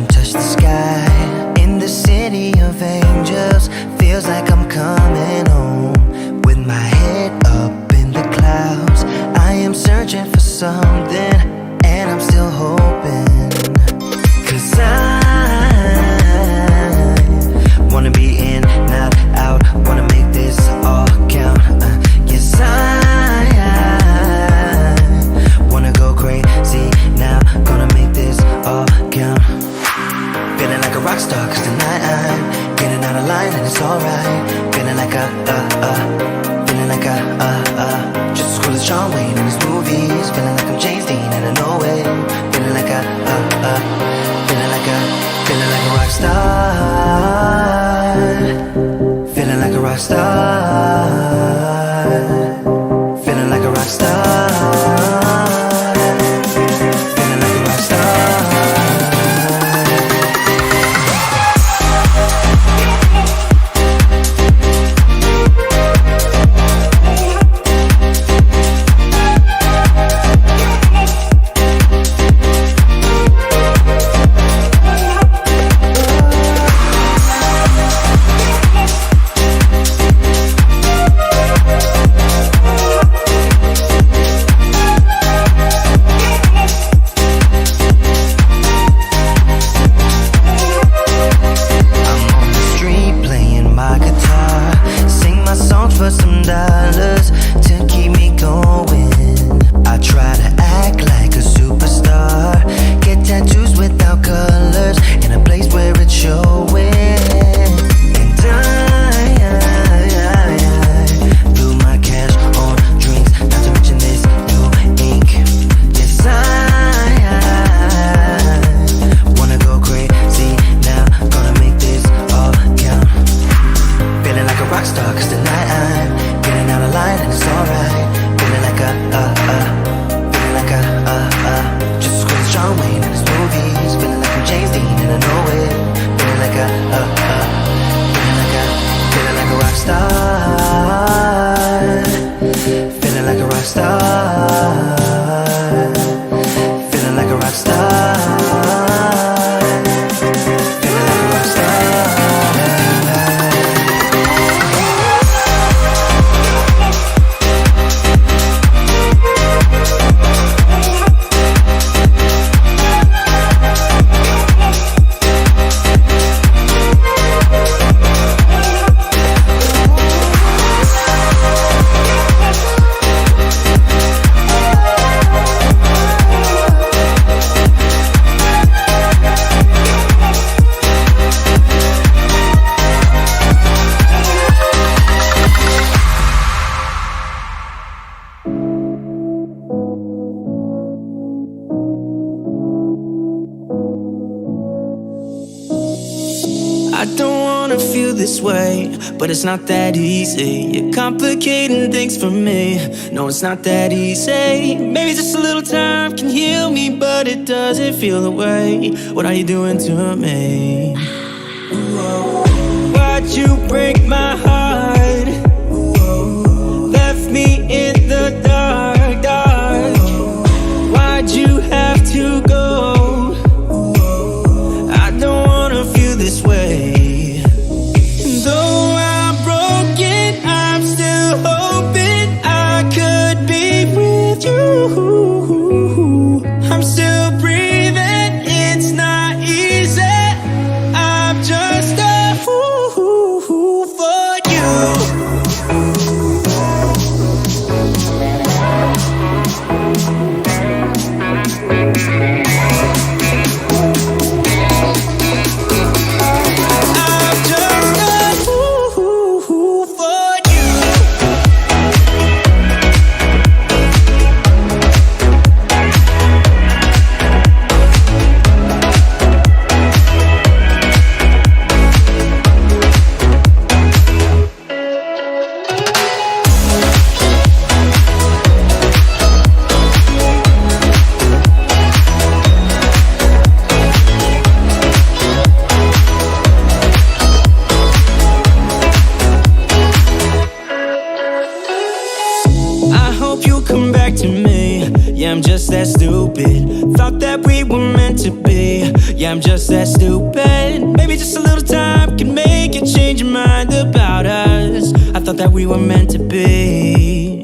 can touch the sky. In the city of angels, feels like I'm coming home. With my head up in the clouds, I am searching for something, and I'm still hoping. 'Cause I wanna be in, not out, wanna make this all count. Yes, I wanna go crazy now, gonna make this all count. Feeling like a rock star, 'cause tonight I'm getting out of line and it's alright. Feeling like feeling like just as cool as John Wayne in his movies. Feeling like I'm James Dean and I know it. Feeling like feeling like a rock star. Feeling like a rock star. Feeling like a rock star. Feeling like a rock star. But it's not that easy. You're complicating things for me. No, it's not that easy. Maybe just a little time can heal me, but it doesn't feel the way. What are you doing to me? Why'd you break my heart? Left me in the dark, dark. Why'd you have to go? I don't wanna feel this way. Though I'm broken, I'm still hoping I could be with you. I'm still breathing, it's not easy. I'm just a fool for you. Yeah, I'm just that stupid. Thought that we were meant to be. Yeah, I'm just just that stupid. Maybe just a little time can make you change your mind about us. I thought that we were meant to be.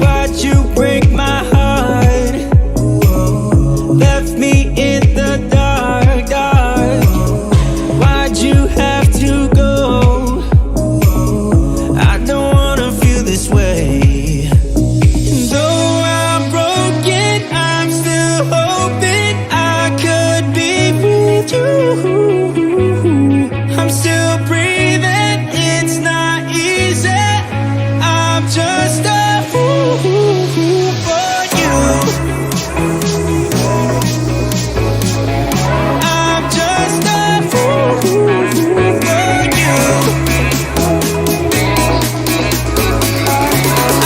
Why'd you break my heart? Left me in the dark, dark. Why'd you have to go? I don't wanna feel this way. Though I'm broken, I'm still hoping I could be with you. I'm still breathing, it's not easy. I'm just a fool for you. I'm just a fool for you.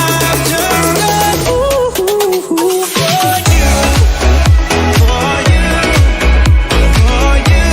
I'm just a fool for you. For you. For you.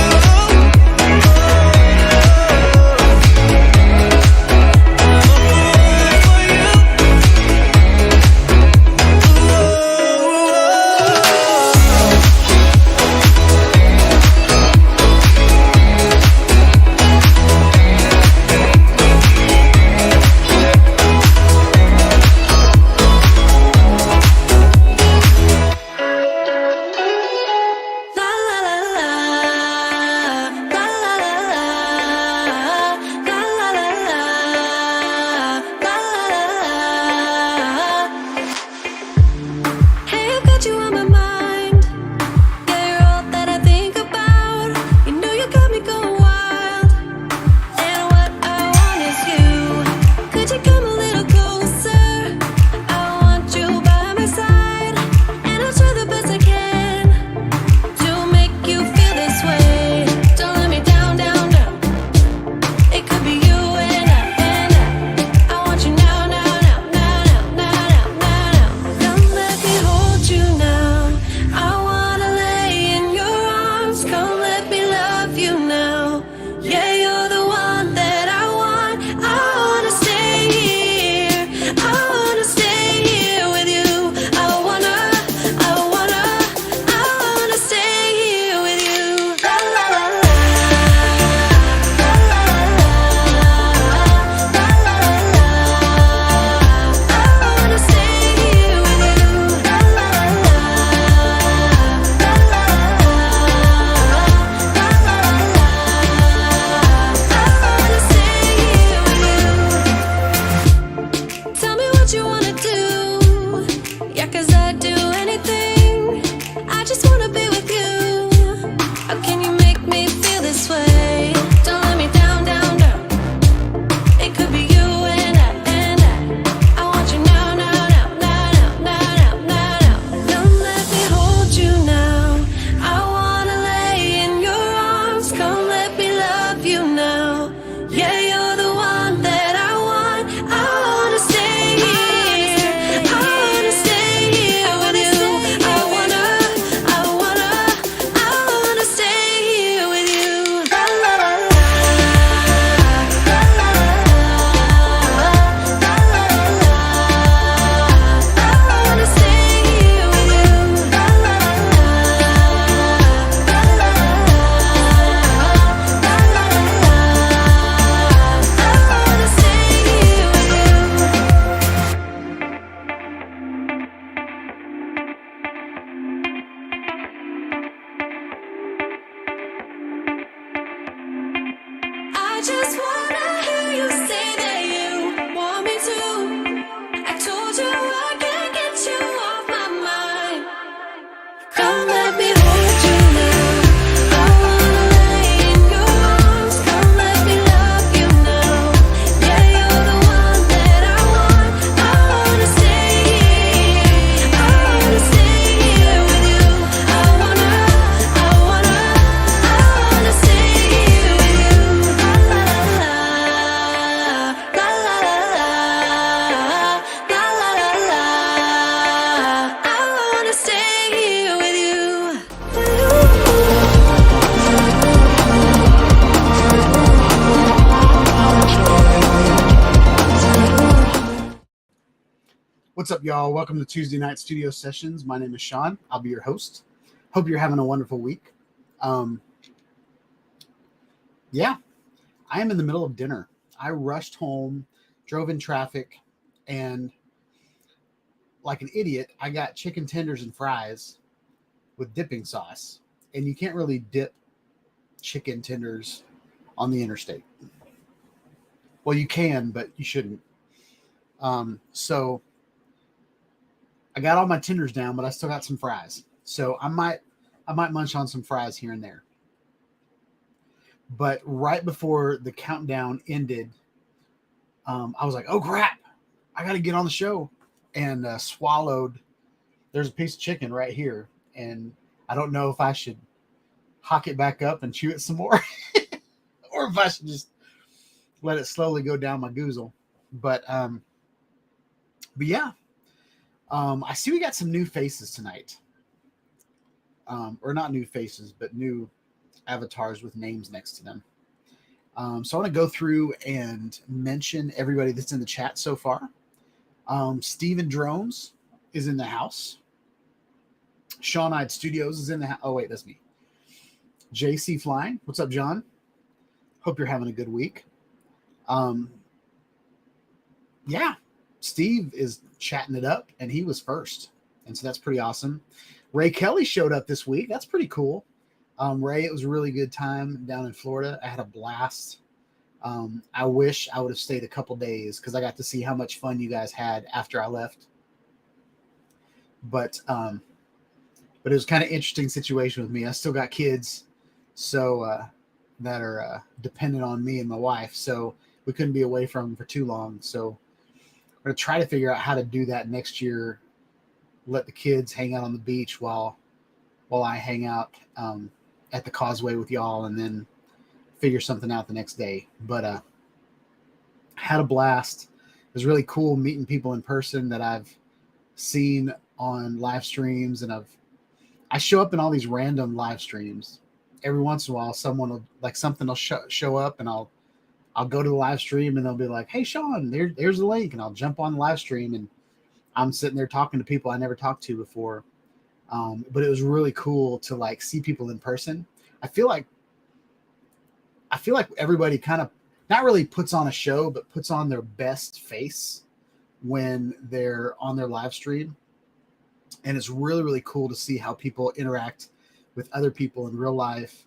Hey, I've got you on my mind. Yeah, you're all that I think about. You know you got me going wild. And what I want is you. Could you come a little closer? I want you by my side. And I'll try the best I can to make you feel this way. Don't let me down, down, down. It could be you and I want you now, now, now, now, now, now, now, now. Come let me hold you now. I wanna lay in your arms. Come let me love you now. Yeah, you're the one that I want. I wanna stay here. I wanna stay here with you. I wanna stay here with you. La la la la. La la la la. La la la la. I wanna stay here with you. La la la la. La la la la. La la la la. I wanna stay here with you. Tell me what you wanna do. Yeah, 'cause I'd do anything. I just wanna be with you. How can you make me feel this way? Don't let me down, down, down. It could be you and I want you now, now, now, now, now, now, now, now. Come let me hold you now. I wanna lay in your arms. Come let me love you now. Yeah, you're the one that I want. I wanna stay here. I wanna stay here with you. I wanna stay here with you. La la la la. La la la la. La la la la. I wanna stay here with you. La la la la. La la la la. La la la la. I wanna stay here with you. I just wanna hear you say that you want me to. I told you I can't get you off my mind. Come let me hold you now. I wanna lay in your arms. Come let me love you now. Yeah, you're the one that I want. I wanna stay here. I wanna stay here with you. I wanna stay here with you. La la la la. La la la la. La la la la. I wanna stay here with you. What's up, y'all? Welcome to Tuesday Night Studio Sessions. My name is Sean. I'll be your host. Hope you're having a wonderful week. Yeah, I am in the middle of dinner. I rushed home, drove in traffic, and like an idiot, I got chicken tenders and fries with dipping sauce. And you can't really dip chicken tenders on the interstate. Well, you can, but you shouldn't. So I got all my tenders down, but I still got some fries. So I might munch on some fries here and there. But right before the countdown ended, I was like, "Oh crap! I got to get on the show," and swallowed. There's a piece of chicken right here, and I don't know if I should hock it back up and chew it some more, or if I should just let it slowly go down my goozle. But yeah, I see we got some new faces tonight, or not new faces, but new avatars with names next to them. So I want to go through and mention everybody that's in the chat so far. Steven Drones is in the house. Sean Eyed Studios is in the house. Oh, wait, that's me. JC Flying. What's up, John? Hope you're having a good week. Yeah, Steve is chatting it up, and he was first. And so that's pretty awesome. Ray Kelly showed up this week. That's pretty cool. Ray, it was a really good time down in Florida. I had a blast. I wish I would have stayed a couple days because I got to see how much fun you guys had after I left. But it was kind of interesting situation with me. I still got kids, so that are dependent on me and my wife. So we couldn't be away from them for too long. So we're gonna try to figure out how to do that next year. Let the kids hang out on the beach while I hang out at the causeway with y'all, and then figure something out the next day. But had a blast. It was really cool meeting people in person that I've seen on live streams, and I show up in all these random live streams. Every once in a while, someone will something will show up, and I'll go to the live stream, and they'll be like, "Hey, Sean, there's the link," and I'll jump on the live stream, and I'm sitting there talking to people I never talked to before. But it was really cool to see people in person. I feel like everybody kind of not really puts on a show, but puts on their best face when they're on their live stream. And it's really, really cool to see how people interact with other people in real life.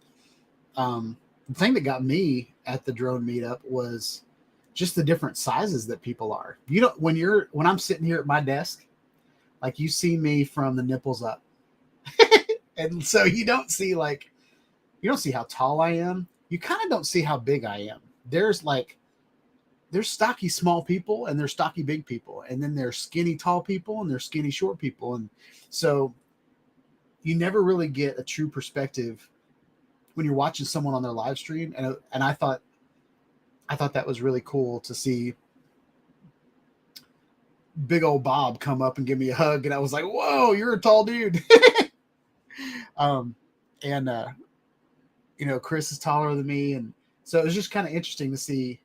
The thing that got me at the drone meetup was just the different sizes that people are. When I'm sitting here at my desk, you see me from the nipples up. And so you don't see how tall I am. You kind of don't see how big I am. There's stocky small people, and there's stocky big people, and then there's skinny tall people, and there's skinny short people. And so you never really get a true perspective when you're watching someone on their live stream. And I thought that was really cool to see big old Bob come up and give me a hug. And I was like, whoa, you're a tall dude. Chris is taller than me. And so it was just kind of interesting to see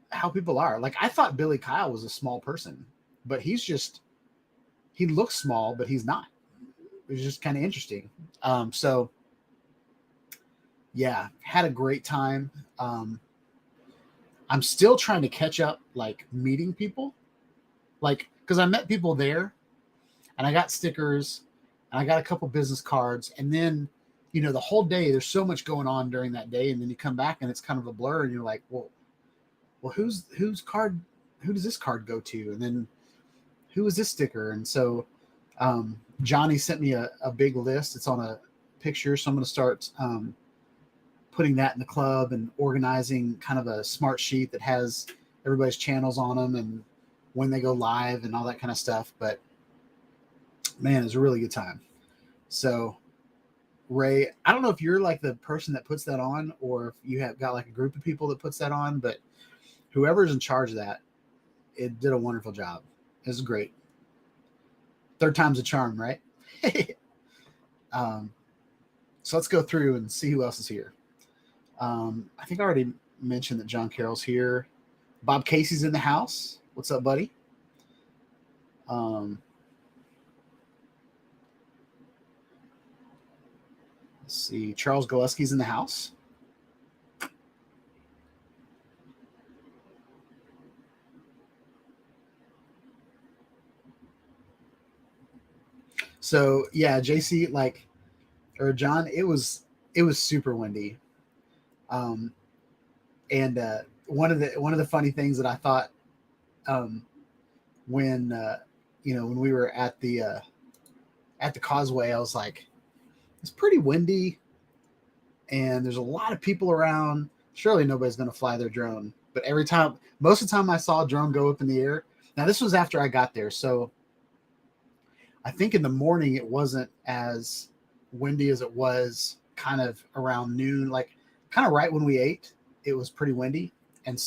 how people are. I thought Billy Kyle was a small person, but he looks small, but he's not. It was just kind of interesting. So yeah, had a great time. I'm still trying to catch up, meeting people, because I met people there, and I got stickers, and I got a couple business cards, and then, the whole day, there's so much going on during that day, and then you come back and it's kind of a blur, and you're like, well, whose card, who does this card go to? And then who is this sticker? And so Johnny sent me a big list. It's on a picture, so I'm going to start putting that in the club and organizing kind of a smart sheet that has everybody's channels on them and when they go live and all that kind of stuff. But man, it's a really good time. So Ray, I don't know if you're the person that puts that on, or if you have got a group of people that puts that on, but whoever's in charge of that, it did a wonderful job. It was great. Third time's a charm, right? So let's go through and see who else is here. I think I already mentioned that John Carroll's here. Bob Casey's in the house. What's up, buddy? see, Charles Gillespie's in the house. So yeah, JC, like, or John, it was super windy. Um, and one of the funny things that I thought, um, when when we were at the causeway, I was like, it's pretty windy, and there's a lot of people around. Surely nobody's going to fly their drone. But most of the time, I saw a drone go up in the air. Now this was after I got there, so I think in the morning it wasn't as windy as it was kind of around noon, like kind of right when we ate. It was pretty windy, and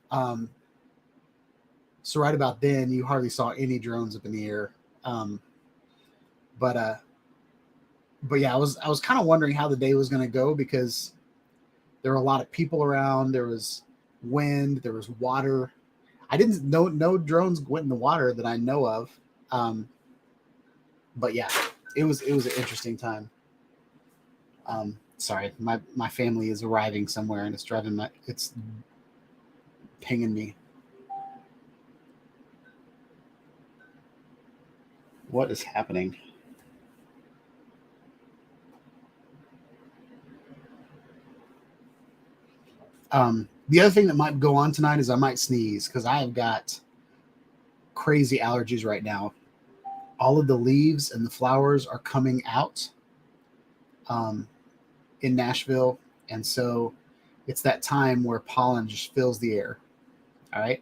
um, so right about then you hardly saw any drones up in the air. Um, but but yeah, I was kind of wondering how the day was going to go because there were a lot of people around. There was wind. There was water. I didn't know no drones went in the water that I know of. But yeah, it was an interesting time. Sorry, my family is arriving somewhere and it's pinging me. What is happening? The other thing that might go on tonight is I might sneeze because I have got crazy allergies right now. All of the leaves and the flowers are coming out um, in Nashville, and so it's that time where pollen just fills the air. All right.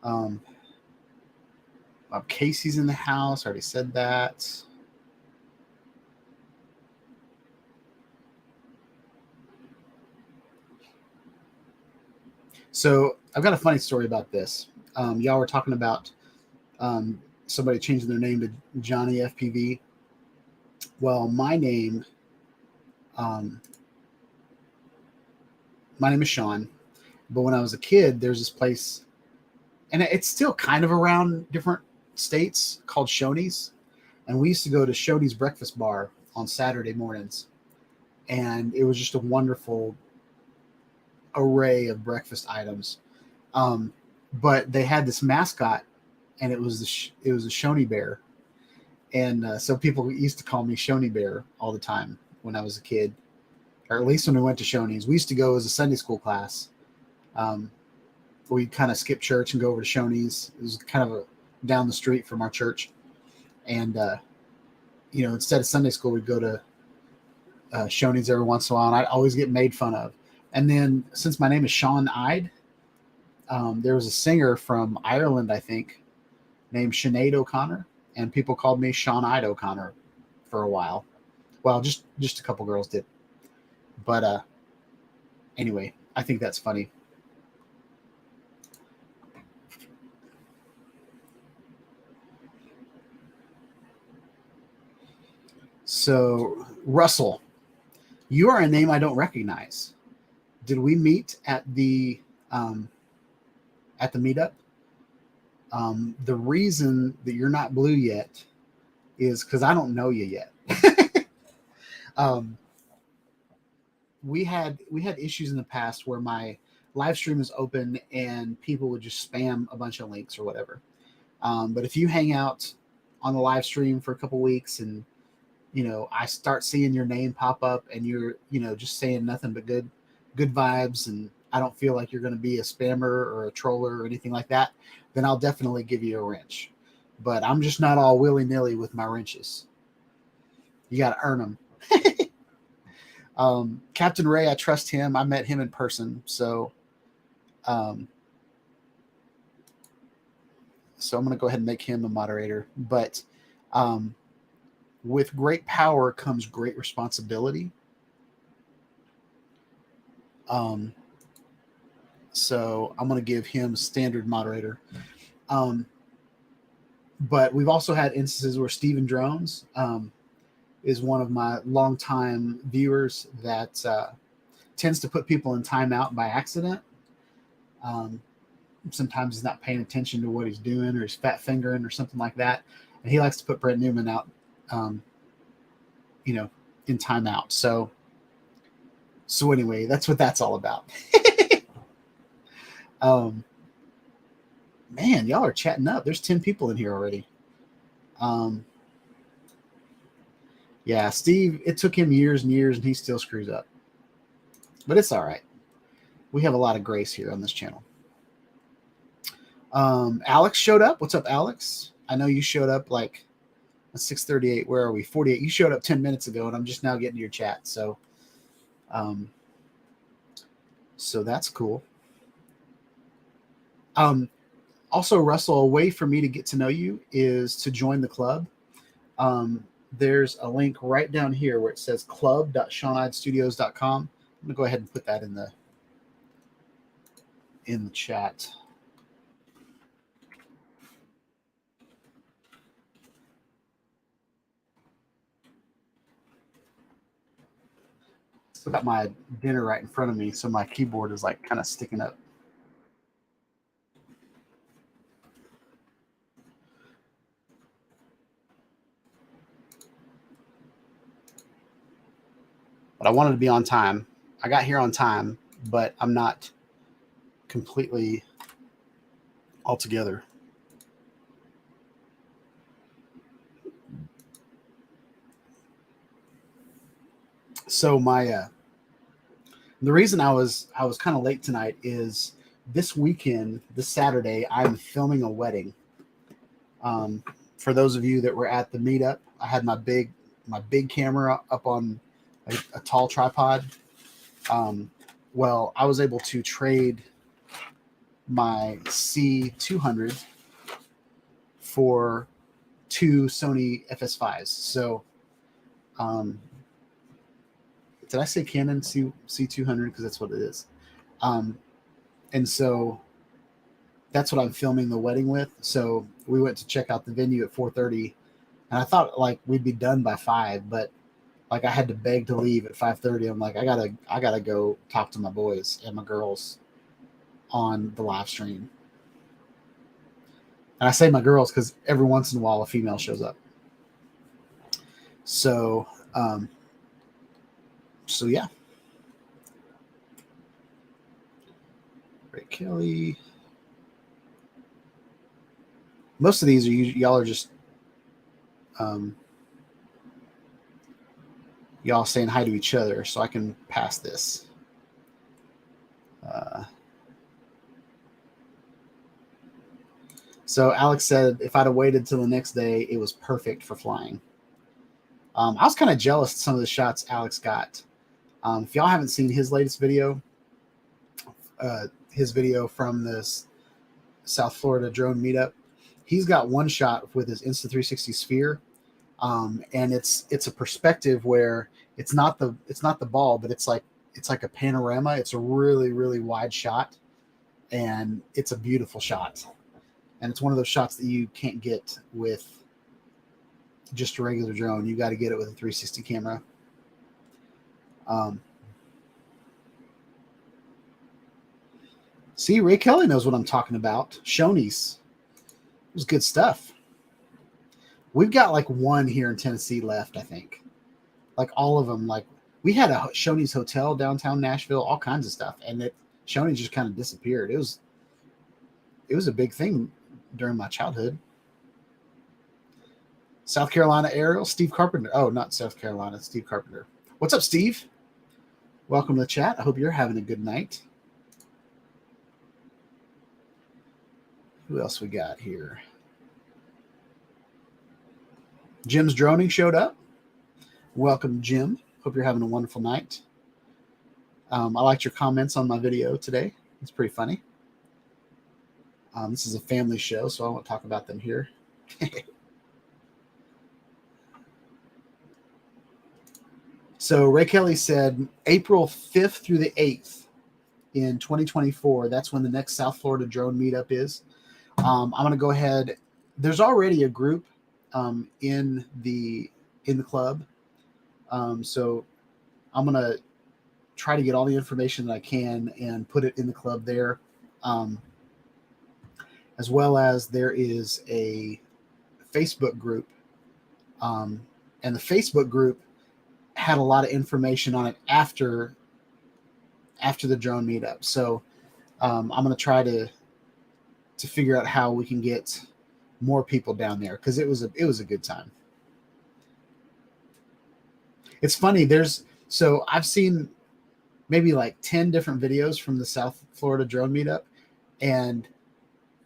Um, Casey's in the house. I already said that. So I've got a funny story about this. Y'all were talking about somebody changing their name to Johnny FPV. Well, um, my name is Sean, but when I was a kid, there's this place, and it's still kind of around different states, called Shoney's, and we used to go to Shoney's Breakfast Bar on Saturday mornings, and it was just a wonderful array of breakfast items. But they had this mascot, and it was a Shoney bear, and so people used to call me Shoney Bear all the time when I was a kid, or at least when we went to Shoney's. We used to go as a Sunday school class. We'd kind of skip church and go over to Shoney's. It was kind of down the street from our church, and instead of Sunday school, we'd go to Shoney's every once in a while, and I'd always get made fun of. And then since my name is Sean Ide, there was a singer from Ireland, I think, named Sinead O'Connor, and people called me Sean Ide O'Connor for a while. Well, just a couple girls did. But anyway, I think that's funny. So, Russell, you are a name I don't recognize. Did we meet at the meetup? The reason that you're not blue yet is because I don't know you yet. We had issues in the past where my live stream is open and people would just spam a bunch of links or whatever. But if you hang out on the live stream for a couple weeks and I start seeing your name pop up and you're just saying nothing but good vibes, and I don't feel like you're going to be a spammer or a troller or anything like that, then I'll definitely give you a wrench. But I'm just not all willy-nilly with my wrenches. You got to earn them. Captain Ray, I trust him. I met him in person. So I'm going to go ahead and make him a moderator. But with great power comes great responsibility. So I'm going to give him standard moderator. But we've also had instances where Steven Drones is one of my longtime viewers that tends to put people in timeout by accident. Sometimes he's not paying attention to what he's doing, or he's fat fingering or something like that. And he likes to put Brent Newman out, in timeout. So anyway, that's what that's all about. Man, y'all are chatting up. There's 10 people in here already. Yeah, Steve, it took him years and years, and he still screws up. But it's all right. We have a lot of grace here on this channel. Alex showed up. What's up, Alex? I know you showed up like at 6:38. Where are we? 48. You showed up 10 minutes ago, and I'm just now getting to your chat. So that's cool. Also, Russell, a way for me to get to know you is to join the club. There's a link right down here where it says club.seanidstudios.com. I'm gonna go ahead and put that in the chat. Still got my dinner right in front of me, so my keyboard is like kind of sticking up. But I wanted to be on time. I got here on time, but I'm not completely all together. So the reason I was kind of late tonight is this weekend, this Saturday, I'm filming a wedding. For those of you that were at the meetup, I had my big camera up on a tall tripod. Well, I was able to trade my C200 for 2 Sony FS5s. So, did I say Canon C200? Because that's what it is. And so that's what I'm filming the wedding with. So we went to check out the venue at 4:30, and I thought like we'd be done by 5, but like I had to beg to leave at 5:30. I'm like, I gotta go talk to my boys and my girls on the live stream. And I say my girls because every once in a while a female shows up. So yeah. Ray Kelly. Most of these are y'all are just y'all saying hi to each other, so I can pass this. So Alex said, if I'd have waited till the next day, it was perfect for flying. I was kind of jealous of some of the shots Alex got. If y'all haven't seen his latest video, his video from this South Florida drone meetup, he's got one shot with his Insta360 sphere. And it's a perspective where it's not the ball, but it's like a panorama. It's a really, really wide shot, and it's a beautiful shot. And it's one of those shots that you can't get with just a regular drone. You got to get it with a 360 camera. See, Ray Kelly knows what I'm talking about. Shoney's. It was good stuff. We've got like one here in Tennessee left, I think. Like all of them. Like we had a Shoney's hotel downtown Nashville, all kinds of stuff, and Shoney's just kind of disappeared. It was a big thing during my childhood. South Carolina Aerial, Steve Carpenter. Oh, not South Carolina, Steve Carpenter. What's up, Steve? Welcome to the chat. I hope you're having a good night. Who else we got here? Jim's Droning showed up. Welcome, Jim. Hope you're having a wonderful night. I liked your comments on my video today. It's pretty funny. This is a family show, so I won't talk about them here. So Ray Kelly said April 5th through the 8th in 2024. That's when the next South Florida drone meetup is. I'm going to go ahead. There's already a group in the club. So I'm going to try to get all the information that I can and put it in the club there. As well as there is a Facebook group. And the Facebook group had a lot of information on it after the drone meetup. So I'm going to try to figure out how we can get more people down there, because it was a good time. It's funny. So I've seen maybe like 10 different videos from the South Florida drone meetup, and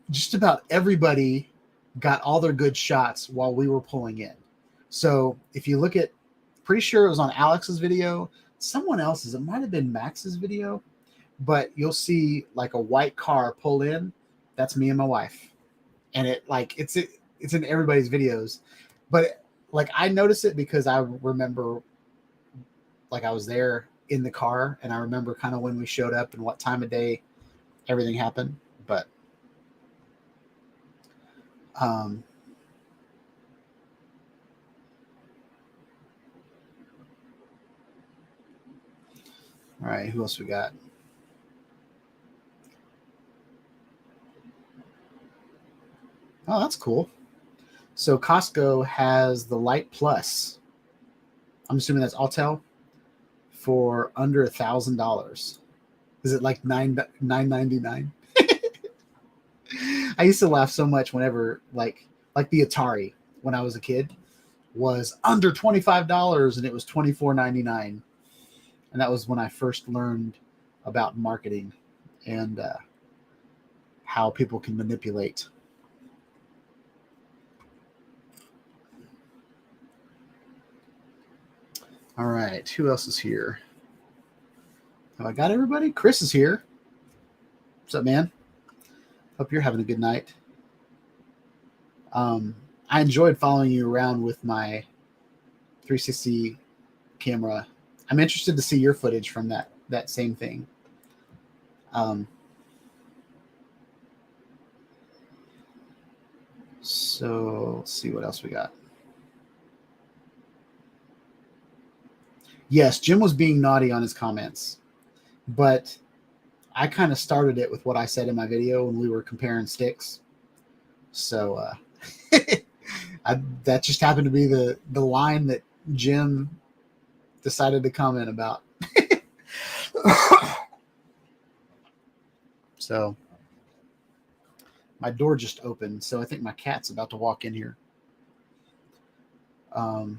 just about everybody got all their good shots while we were pulling in. So if you look at, pretty sure it was on Alex's video, someone else's, it might have been Max's video, but you'll see like a white car pull in. That's me and my wife. And it's in everybody's videos. But like, I noticed it because I remember, like, I was there in the car, and I remember kind of when we showed up and what time of day everything happened. But all right, who else we got? Oh, that's cool. So Costco has the Light Plus. I'm assuming that's Autel, for under $1,000. Is it like $9.99? I used to laugh so much whenever like the Atari when I was a kid was under $25 and it was $24.99. And that was when I first learned about marketing and how people can manipulate. All right, who else is here? Have I got everybody? Chris is here. What's up, man? Hope you're having a good night. I enjoyed following you around with my 360 camera. I'm interested to see your footage from that same thing. So let's see what else we got. Yes, Jim was being naughty on his comments, but I kind of started it with what I said in my video when we were comparing sticks. So that just happened to be the line that Jim decided to comment about. So my door just opened, so I think my cat's about to walk in here. Let's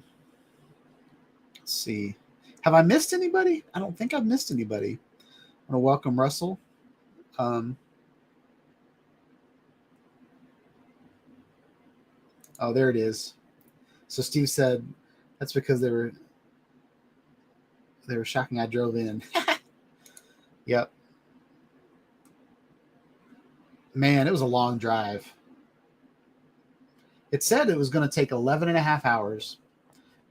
see. Have I missed anybody? I don't think I've missed anybody. I want to welcome Russell. Oh, there it is. So Steve said that's because they were shocking I drove in. Yep. Man, it was a long drive. It said it was going to take 11 and a half hours,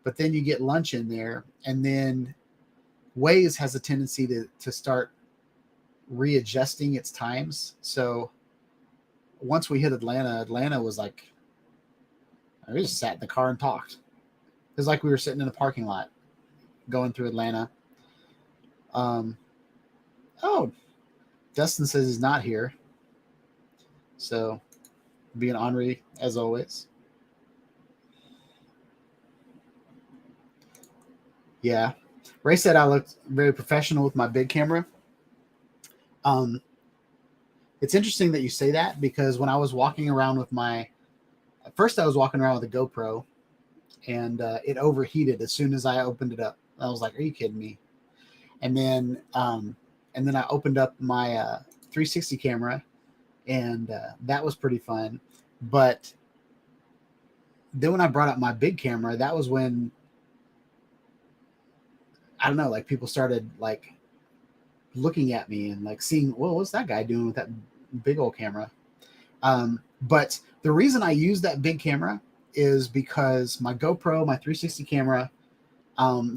but then you get lunch in there, and then Waze has a tendency to start readjusting its times. So once we hit Atlanta was like, we just sat in the car and talked. It was like we were sitting in a parking lot going through Atlanta. Oh, Dustin says he's not here. So being ornery as always. Yeah. Ray said I looked very professional with my big camera. It's interesting that you say that, because when I was walking around with first I was walking around with a GoPro, and it overheated as soon as I opened it up. I was like, are you kidding me? And then I opened up my 360 camera, and that was pretty fun. But then when I brought up my big camera, that was when, I don't know, like people started like looking at me and like seeing, well, what's that guy doing with that big old camera? But the reason I use that big camera is because my GoPro, my 360 camera,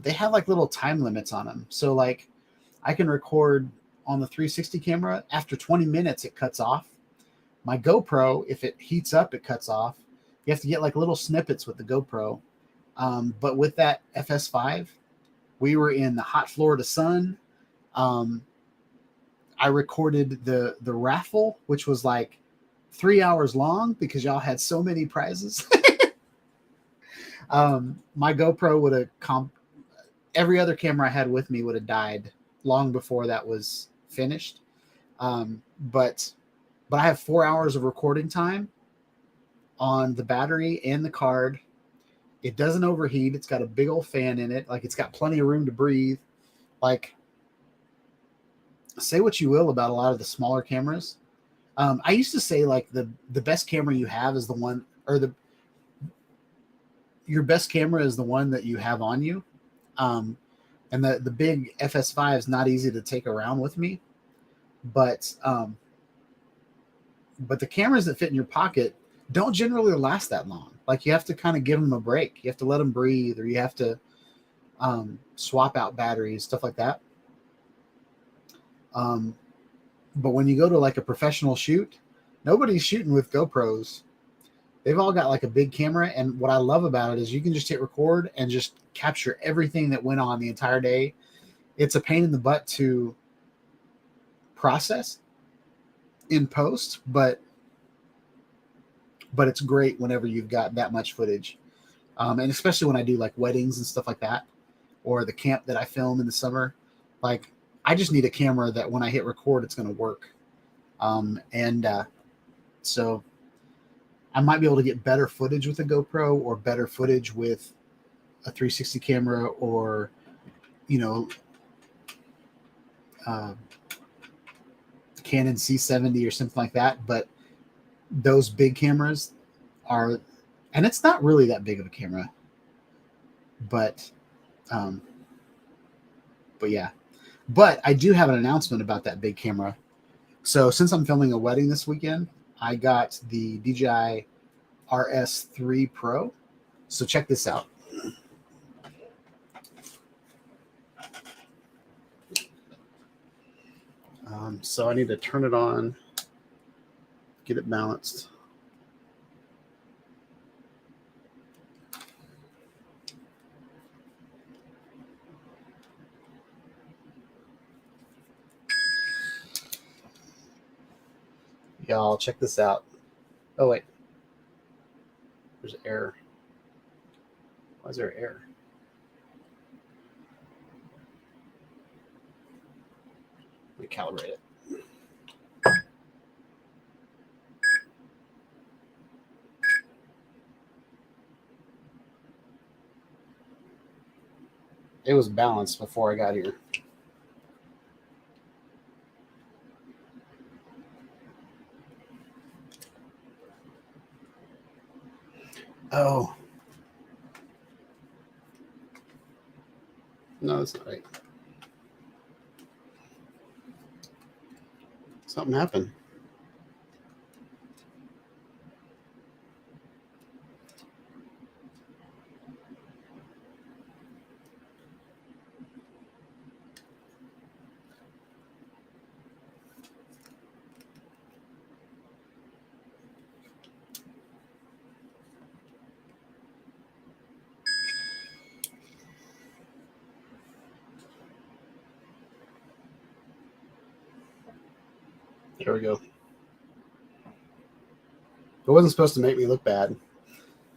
they have like little time limits on them. So like I can record on the 360 camera. After 20 minutes, it cuts off. My GoPro, if it heats up, it cuts off. You have to get like little snippets with the GoPro. But with that FS5, we were in the hot Florida sun. I recorded the raffle, which was like 3 hours long because y'all had so many prizes. My GoPro would have every other camera I had with me would have died long before that was finished. But I have 4 hours of recording time on the battery and the card. It doesn't overheat. It's got a big old fan in it. Like, it's got plenty of room to breathe. Like, say what you will about a lot of the smaller cameras. I used to say, like, the best camera you have is the one, or your best camera is the one that you have on you. And the big FS5 is not easy to take around with me. But the cameras that fit in your pocket don't generally last that long. Like, you have to kind of give them a break. You have to let them breathe, or you have to swap out batteries, stuff like that. But when you go to like a professional shoot, nobody's shooting with GoPros. They've all got like a big camera. And what I love about it is you can just hit record and just capture everything that went on the entire day. It's a pain in the butt to process in post, but it's great whenever you've got that much footage. And especially when I do like weddings and stuff like that, or the camp that I film in the summer, like, I just need a camera that when I hit record, it's going to work. So I might be able to get better footage with a GoPro, or better footage with a 360 camera, or, Canon C70 or something like that. But those big cameras are, and it's not really that big of a camera, but yeah. But I do have an announcement about that big camera. So since I'm filming a wedding this weekend, I got the DJI RS3 Pro. So check this out. So I need to turn it on, get it balanced. Y'all, check this out. Oh, wait. There's error. Why is there error? Let me calibrate it. It was balanced before I got here. Oh. No, that's not right. Something happened. There we go. It wasn't supposed to make me look bad,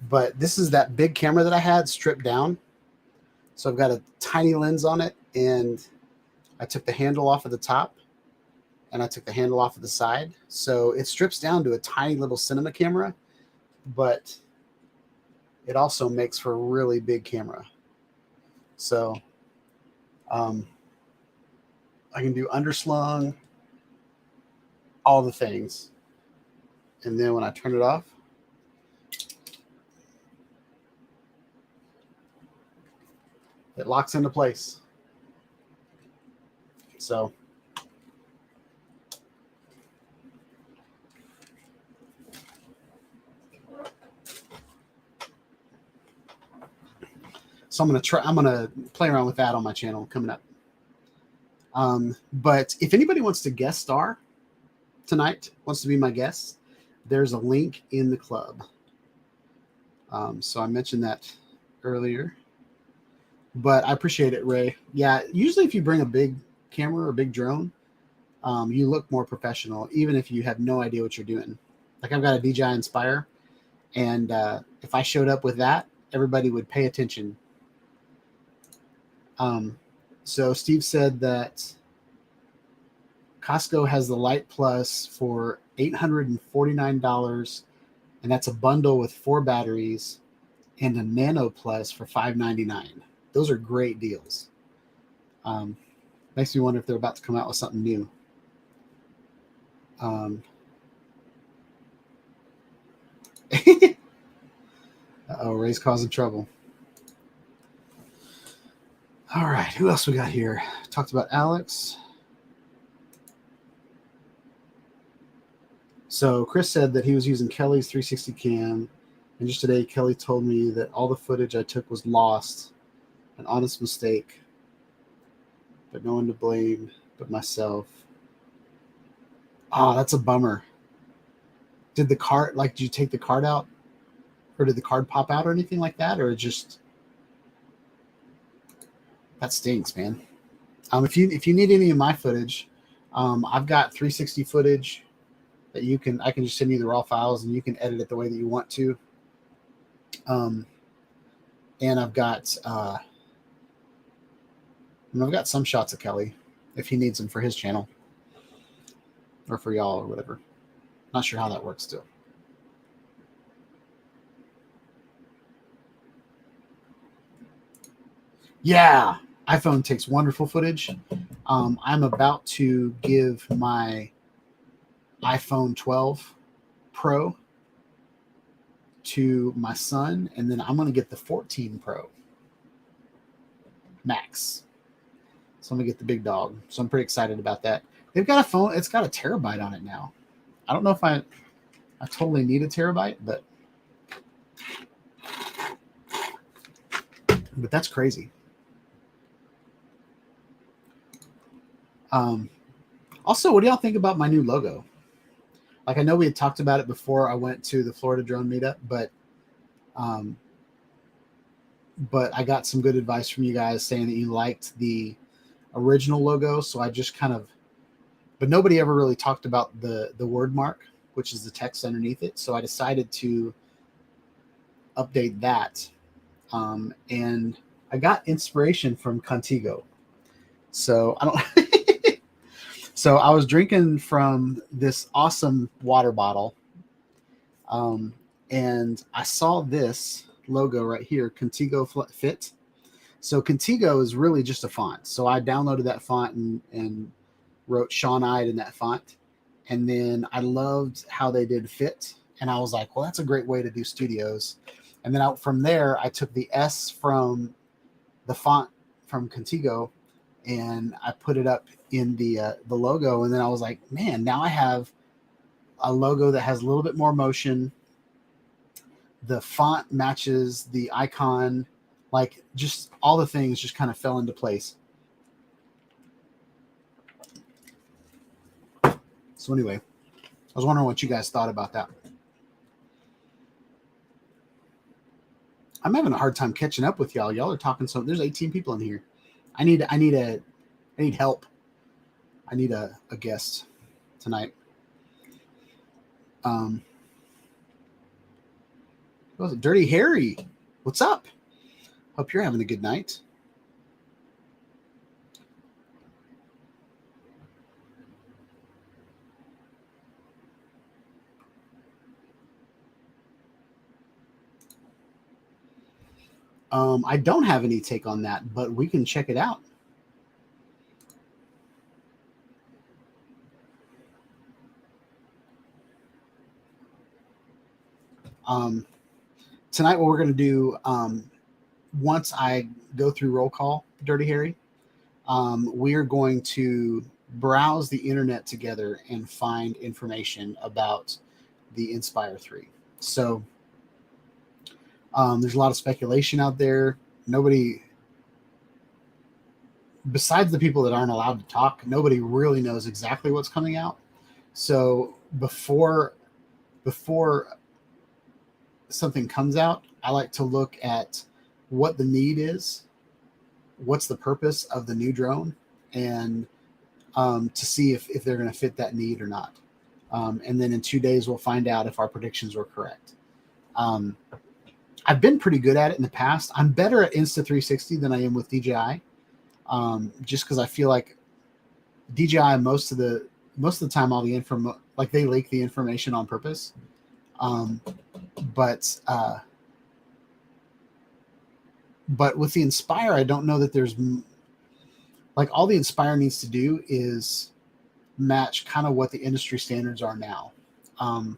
but this is that big camera that I had stripped down. So I've got a tiny lens on it, and I took the handle off of the top, and I took the handle off of the side. So it strips down to a tiny little cinema camera, but it also makes for a really big camera. So I can do underslung, all the things. And then when I turn it off, it locks into place. So I'm going to play around with that on my channel coming up. But if anybody wants to guest star tonight, wants to be my guest, there's a link in the club. So I mentioned that earlier, but I appreciate it, Ray. Yeah, usually if you bring a big camera or a big drone, you look more professional, even if you have no idea what you're doing. Like, I've got a DJI Inspire, and if I showed up with that, everybody would pay attention. So Steve said that Costco has the Lite Plus for $849, and that's a bundle with 4 batteries, and a Nano Plus for $599. Those are great deals. Makes me wonder if they're about to come out with something new. Ray's causing trouble. All right, who else we got here? Talked about Alex. So Chris said that he was using Kelly's 360 cam, and just today Kelly told me that all the footage I took was lost, an honest mistake, but no one to blame but myself. Oh, that's a bummer. Did the card, like, did you take the card out, or did the card pop out or anything like that, or just, that stinks, man. If you need any of my footage, I've got 360 footage that I can just send you the raw files and you can edit it the way that you want to. And I've got some shots of Kelly if he needs them for his channel or for y'all or whatever. Not sure how that works still. Yeah, iPhone takes wonderful footage. I'm about to give my iPhone 12 Pro to my son, and then I'm going to get the 14 Pro Max. So I'm going to get the big dog. So I'm pretty excited about that. They've got a phone. It's got a terabyte on it now. I don't know if I totally need a terabyte, but that's crazy. Also, what do y'all think about my new logo? Like, I know we had talked about it before I went to the Florida drone meetup, but I got some good advice from you guys saying that you liked the original logo. So I just but nobody ever really talked about the word mark, which is the text underneath it. So I decided to update that. And I got inspiration from Contigo. So I don't. So I was drinking from this awesome water bottle, and I saw this logo right here, Contigo Fit. So Contigo is really just a font. So I downloaded that font and wrote Sean Ide in that font. And then I loved how they did Fit. And I was like, well, that's a great way to do studios. And then from there, I took the S from the font from Contigo and I put it up in the logo. And then I was like, man, now I have a logo that has a little bit more motion. The font matches the icon, like just all the things just kind of fell into place. So anyway, I was wondering what you guys thought about that. I'm having a hard time catching up with y'all. Y'all are talking so there's 18 people in here. I need help. I need a guest tonight. What was it? Dirty Harry. What's up? Hope you're having a good night. I don't have any take on that, but we can check it out. Tonight, what we're going to do, once I go through roll call, Dirty Harry, we're going to browse the internet together and find information about the Inspire 3. So there's a lot of speculation out there. Nobody, besides the people that aren't allowed to talk, nobody really knows exactly what's coming out. So before something comes out, I like to look at what the need is, what's the purpose of the new drone, and to see if they're going to fit that need or not. And then in 2 days, we'll find out if our predictions were correct. I've been pretty good at it in the past. I'm better at Insta360 than I am with DJI. just because I feel like DJI most of the time all the like they leak the information on purpose. But with the Inspire, I don't know that there's like all the Inspire needs to do is match kind of what the industry standards are now. There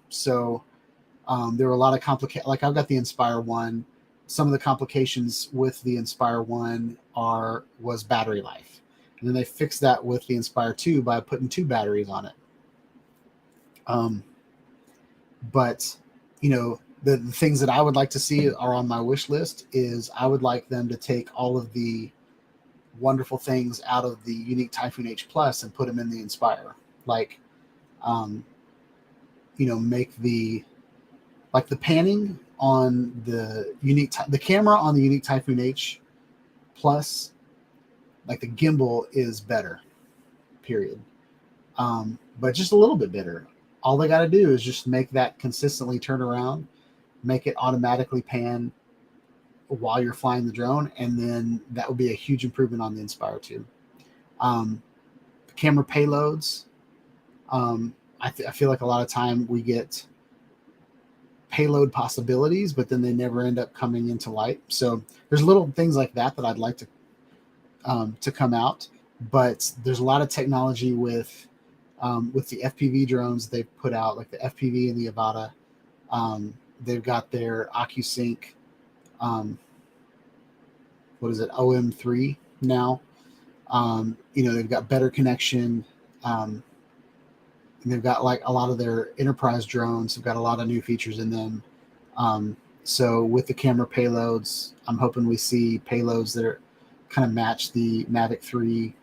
were a lot of like I've got the Inspire 1. Some of the complications with the Inspire 1 was battery life. And then they fixed that with the Inspire 2 by putting 2 batteries on it. But the things that I would like to see are on my wish list is I would like them to take all of the wonderful things out of the Unique Typhoon H Plus and put them in the Inspire. Like, make the panning on the camera on the Unique Typhoon H Plus, like the gimbal is better, period. But just a little bit better. All they got to do is just make that consistently turn around, make it automatically pan while you're flying the drone, and then that would be a huge improvement on the Inspire 2. Camera payloads. I feel like a lot of time we get payload possibilities, but then they never end up coming into light. So there's little things like that I'd like to come out. But there's a lot of technology with the FPV drones they've put out, like the FPV and the Avata. They've got their OcuSync, OM3 now. They've got better connection. And they've got like a lot of their enterprise drones have got a lot of new features in them. So with the camera payloads, I'm hoping we see payloads that are kind of match the Mavic 3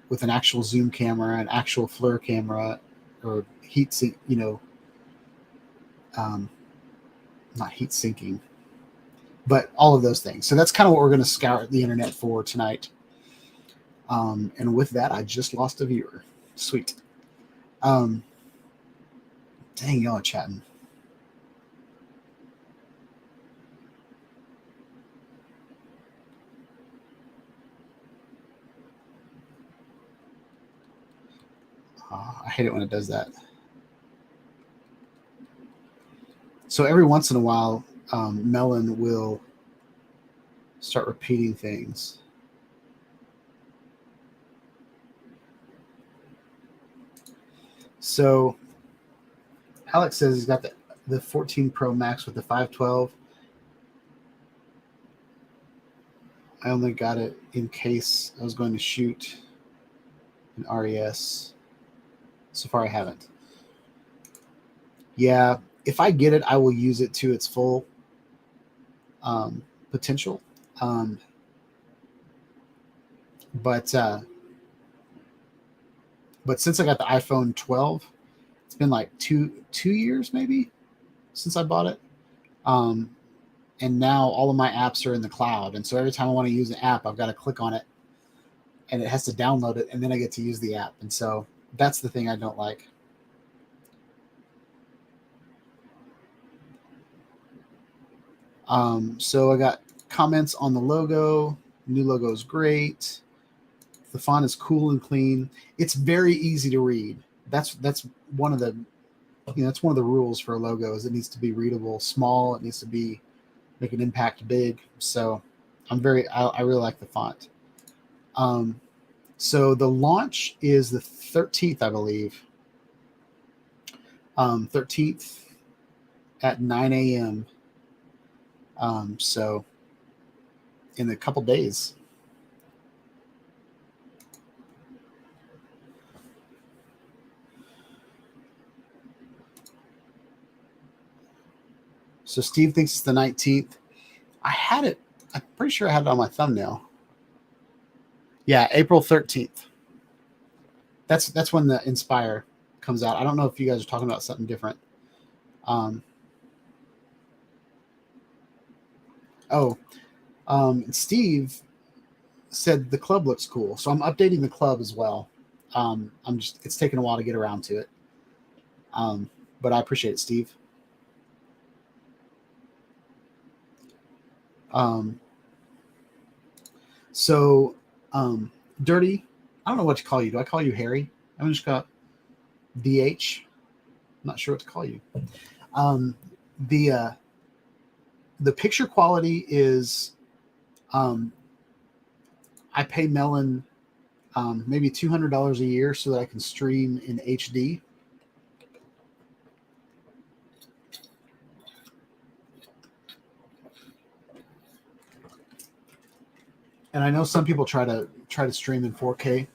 with an actual zoom camera, an actual FLIR camera, or heat sink, not heat sinking, but all of those things. So that's kind of what we're going to scour the internet for tonight. And with that, I just lost a viewer. Sweet. Dang, y'all are chatting. I hate it when it does that. So every once in a while, Melon will start repeating things. So Alex says he's got the 14 Pro Max with the 512. I only got it in case I was going to shoot an RES. So far I haven't. Yeah, if I get it, I will use it to its full potential. But since I got the iPhone 12, it's been like two years maybe since I bought it. And now all of my apps are in the cloud. And so every time I want to use an app, I've got to click on it and it has to download it, and then I get to use the app. And so that's the thing I don't like. So I got comments on the logo. New logo is great. The font is cool and clean. It's very easy to read. That's one of the that's one of the rules for a logo is it needs to be readable, small. It needs to be make an impact big. So I really like the font. So the launch is the 13th, I believe. 13th at 9 a.m. So in a couple days. So Steve thinks it's the 19th. I had it. I'm pretty sure I had it on my thumbnail. Yeah, April 13th. That's when the Inspire comes out. I don't know if you guys are talking about something different. Steve said the club looks cool, so I'm updating the club as well. It's taken a while to get around to it. But I appreciate it, Steve. So, Dirty, I don't know what to call you. Do I call you Harry? I'm just got DH. I'm not sure what to call you. Um, the picture quality is, I pay Melon maybe $200 a year so that I can stream in HD. And I know some people try to stream in 4K.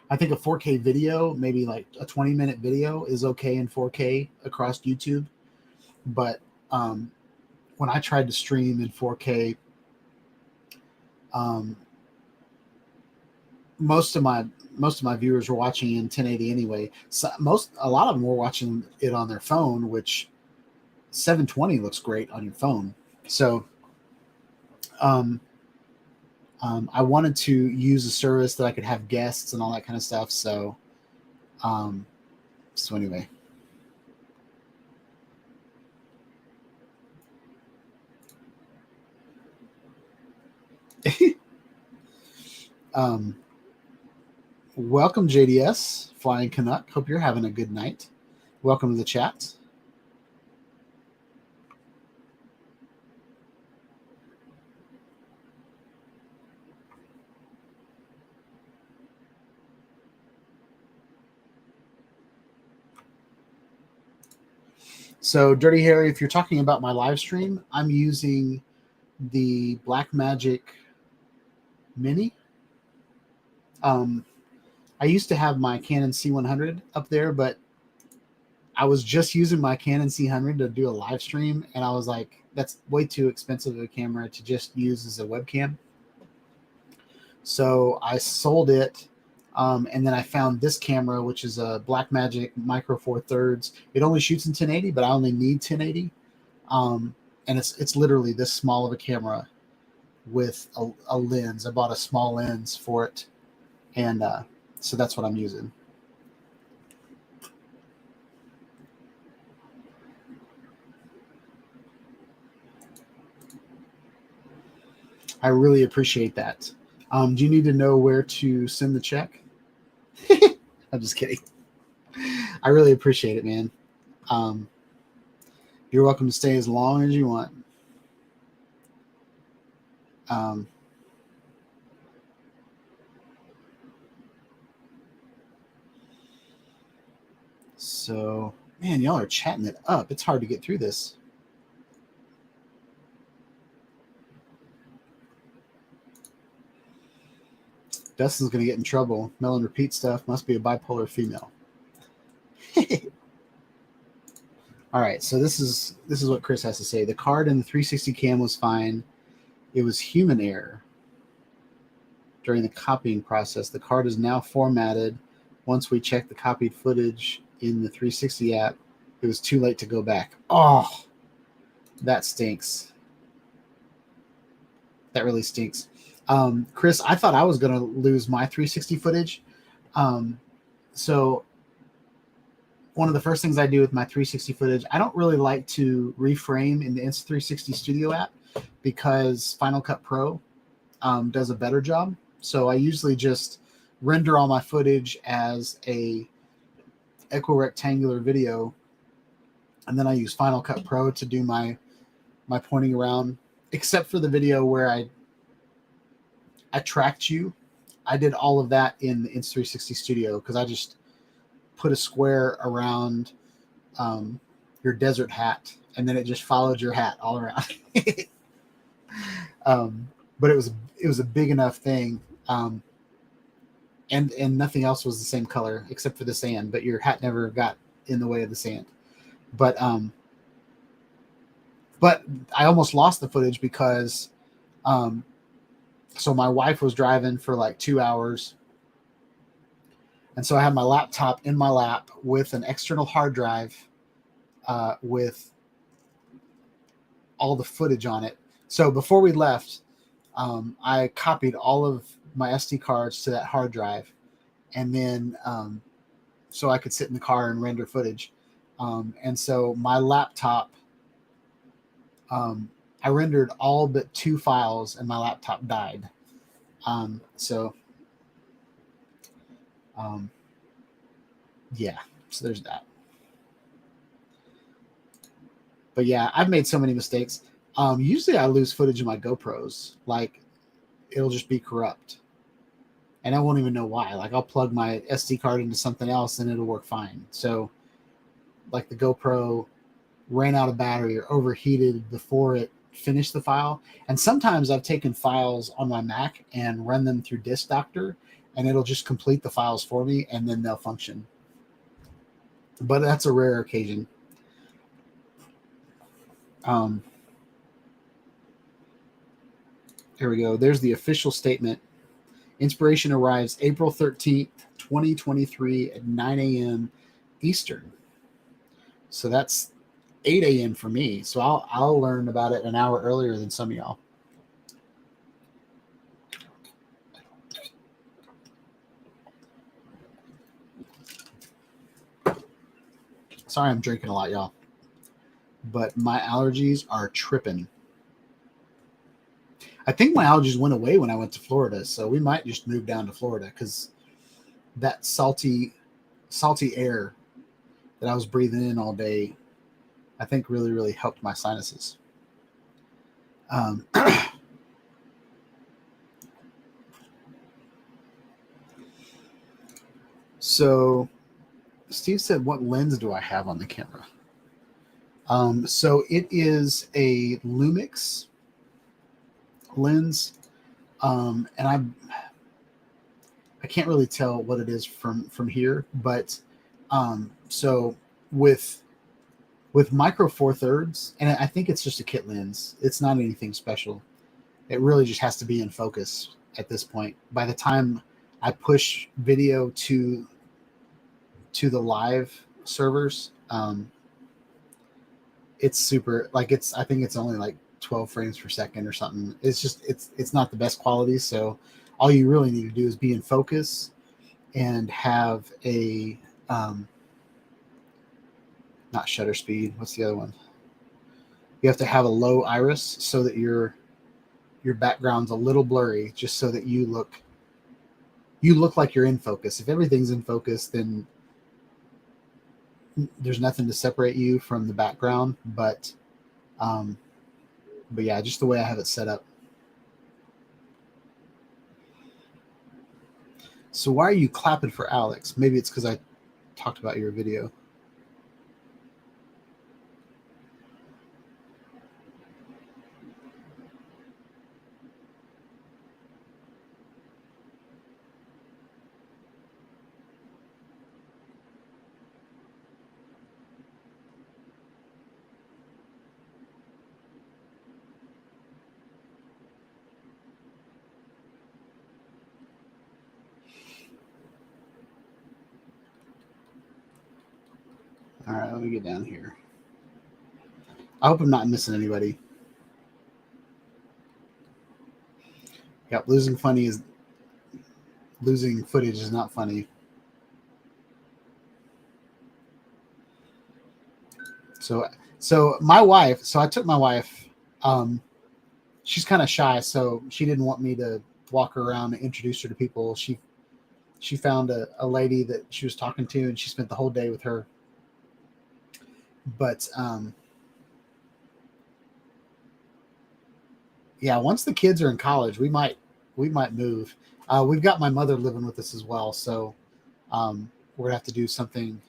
I think a 4K video, maybe like a 20-minute video, is okay in 4K across YouTube. But when I tried to stream in 4K, most of my viewers were watching in 1080 anyway. So a lot of them were watching it on their phone, which 720 looks great on your phone. So I wanted to use a service that I could have guests and all that kind of stuff. So anyway. Welcome, JDS, Flying Canuck. Hope you're having a good night. Welcome to the chat. So, Dirty Harry, if you're talking about my live stream, I'm using the Blackmagic Mini. I used to have my Canon C100 up there, but I was just using my Canon C100 to do a live stream, and I was like, that's way too expensive of a camera to just use as a webcam. So I sold it, and then I found this camera, which is a Blackmagic Micro Four Thirds. It only shoots in 1080, but I only need 1080, and it's literally this small of a camera with a lens. I bought a small lens for it, and so that's what I'm using. I really appreciate that. Do you need to know where to send the check? I'm just kidding. I really appreciate it, man. You're welcome to stay as long as you want. So, man, y'all are chatting it up. It's hard to get through this. Dustin's going to get in trouble. Melon repeat stuff. Must be a bipolar female. All right, so this is what Chris has to say. The card in the 360 cam was fine. It was human error during the copying process. The card is now formatted. Once we checked the copied footage in the 360 app, it was too late to go back. Oh, that stinks. That really stinks. Chris, I thought I was going to lose my 360 footage. So one of the first things I do with my 360 footage, I don't really like to reframe in the Insta360 Studio app because Final Cut Pro does a better job. So I usually just render all my footage as a equirectangular video, and then I use Final Cut Pro to do my pointing around, except for the video where I tracked you. I did all of that in the Insta360 Studio because I just put a square around your desert hat, and then it just followed your hat all around. But it was a big enough thing, and nothing else was the same color except for the sand. But your hat never got in the way of the sand. But I almost lost the footage because so my wife was driving for like 2 hours. And so I had my laptop in my lap with an external hard drive with all the footage on it. So before we left, I copied all of my SD cards to that hard drive. And then so I could sit in the car and render footage. And so my laptop I rendered all but 2 files and my laptop died. So yeah, so there's that. But yeah, I've made so many mistakes. Usually I lose footage of my GoPros. Like, it'll just be corrupt. And I won't even know why. Like, I'll plug my SD card into something else and it'll work fine. So, like, the GoPro ran out of battery or overheated before it finished the file. And sometimes I've taken files on my Mac and run them through Disk Doctor, and it'll just complete the files for me, and then they'll function. But that's a rare occasion. Here we go. There's the official statement. Inspiration arrives April 13th, 2023 at 9 a.m. Eastern. So that's 8 a.m. for me. So I'll learn about it an hour earlier than some of y'all. Sorry, I'm drinking a lot, y'all. But my allergies are tripping. I think my allergies went away when I went to Florida, so we might just move down to Florida because that salty air that I was breathing in all day, I think really, really helped my sinuses. So Steve said, what lens do I have on the camera? So it is a Lumix lens. And I can't really tell what it is from here, but so with micro four thirds, and I think it's just a kit lens. It's not anything special. It really just has to be in focus at this point. By the time I push video to the live servers, it's super, like, I think it's only like 12 frames per second or something. It's just, it's not the best quality. So all you really need to do is be in focus and have a, not shutter speed. What's the other one? You have to have a low iris so that your background's a little blurry, just so that you look like you're in focus. If everything's in focus, then there's nothing to separate you from the background. But yeah, just the way I have it set up. So why are you clapping for Alex? Maybe it's because I talked about your video. All right, let me get down here. I hope I'm not missing anybody. Yep, losing footage is not funny. So my wife, so I took my wife, she's kind of shy, so she didn't want me to walk her around and introduce her to people. She found a lady that she was talking to, and she spent the whole day with her. But yeah, once the kids are in college, we might move. We've got my mother living with us as well, so we're gonna have to do something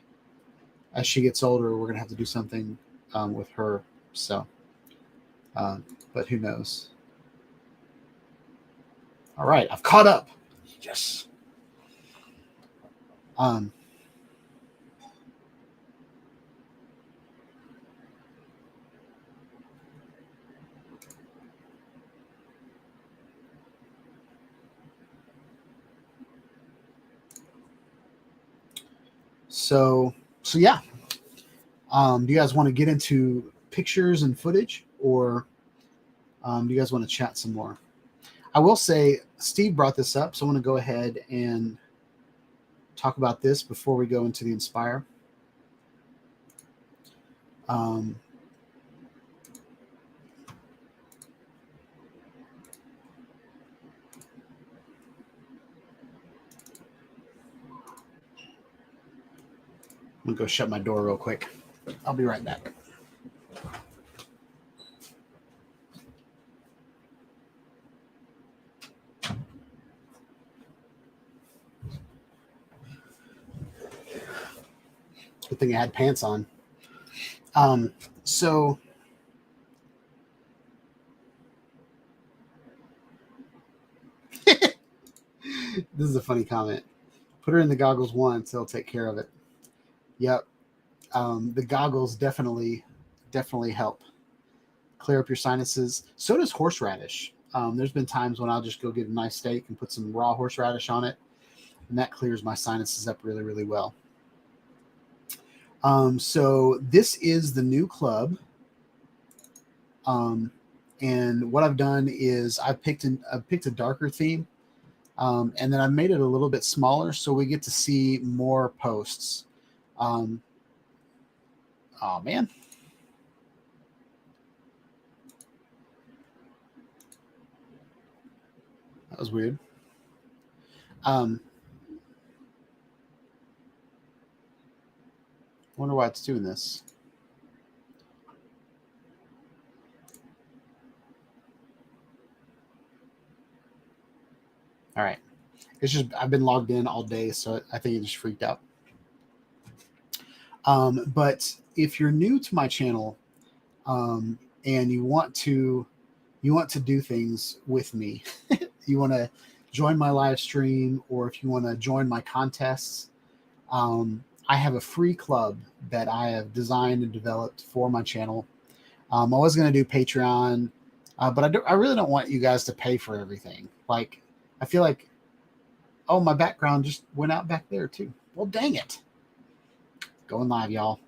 as she gets older. We're gonna have to do something with her. So, but who knows? All right, I've caught up. Yes. So yeah. Do you guys want to get into pictures and footage, or do you guys want to chat some more? I will say Steve brought this up, so I want to go ahead and talk about this before we go into the Inspire. I'm gonna go shut my door real quick. I'll be right back. Good thing I had pants on. So this is a funny comment. Put her in the goggles once, they'll take care of it. Yep. The goggles definitely help clear up your sinuses. So does horseradish. There's been times when I'll just go get a nice steak and put some raw horseradish on it, and that clears my sinuses up really, really well. So this is the new club. And what I've done is I've picked a darker theme, and then I've made it a little bit smaller so we get to see more posts. Oh man. That was weird. Wonder why it's doing this. All right. It's just I've been logged in all day, so I think it just freaked out. But if you're new to my channel, and you want to do things with me, you want to join my live stream, or if you want to join my contests, I have a free club that I have designed and developed for my channel. I was going to do Patreon, but I really don't want you guys to pay for everything. Like, I feel like, oh, my background just went out back there too. Well, dang it. Going live, y'all.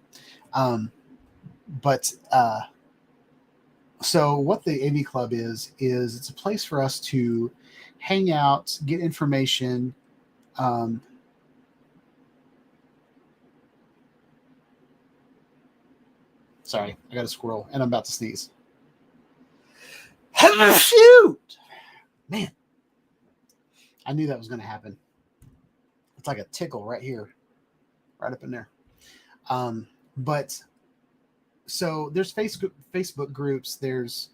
So what the AV Club is it's a place for us to hang out, get information. Sorry, I got a squirrel and I'm about to sneeze. Shoot! Man, I knew that was going to happen. It's like a tickle right here, right up in there. But so there's Facebook groups. There's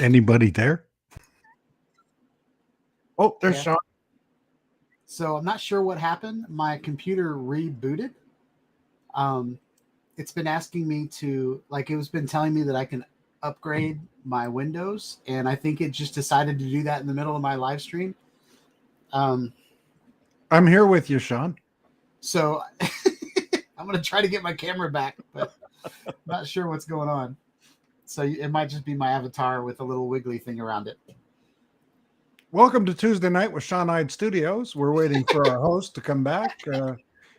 Anybody there? Oh, there's Yeah. Sean. So I'm not sure what happened. My computer rebooted. It's been asking me to, like, it was been telling me that I can upgrade my Windows, and I think it just decided to do that in the middle of my live stream. I'm here with you, Sean. So I'm going to try to get my camera back, but not sure what's going on. So it might just be my avatar with a little wiggly thing around it. Welcome to Tuesday Night with Sean Hyde Studios. We're waiting for our host to come back.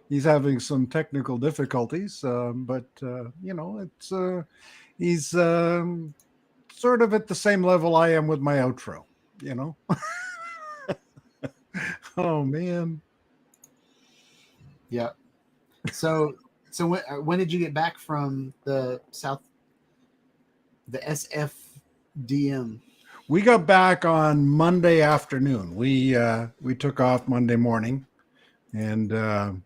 He's having some technical difficulties, but you know, it's he's sort of at the same level I am with my outro. You know. Oh man. Yeah. So when did you get back from the SFDM? We got back on Monday afternoon. We took off Monday morning and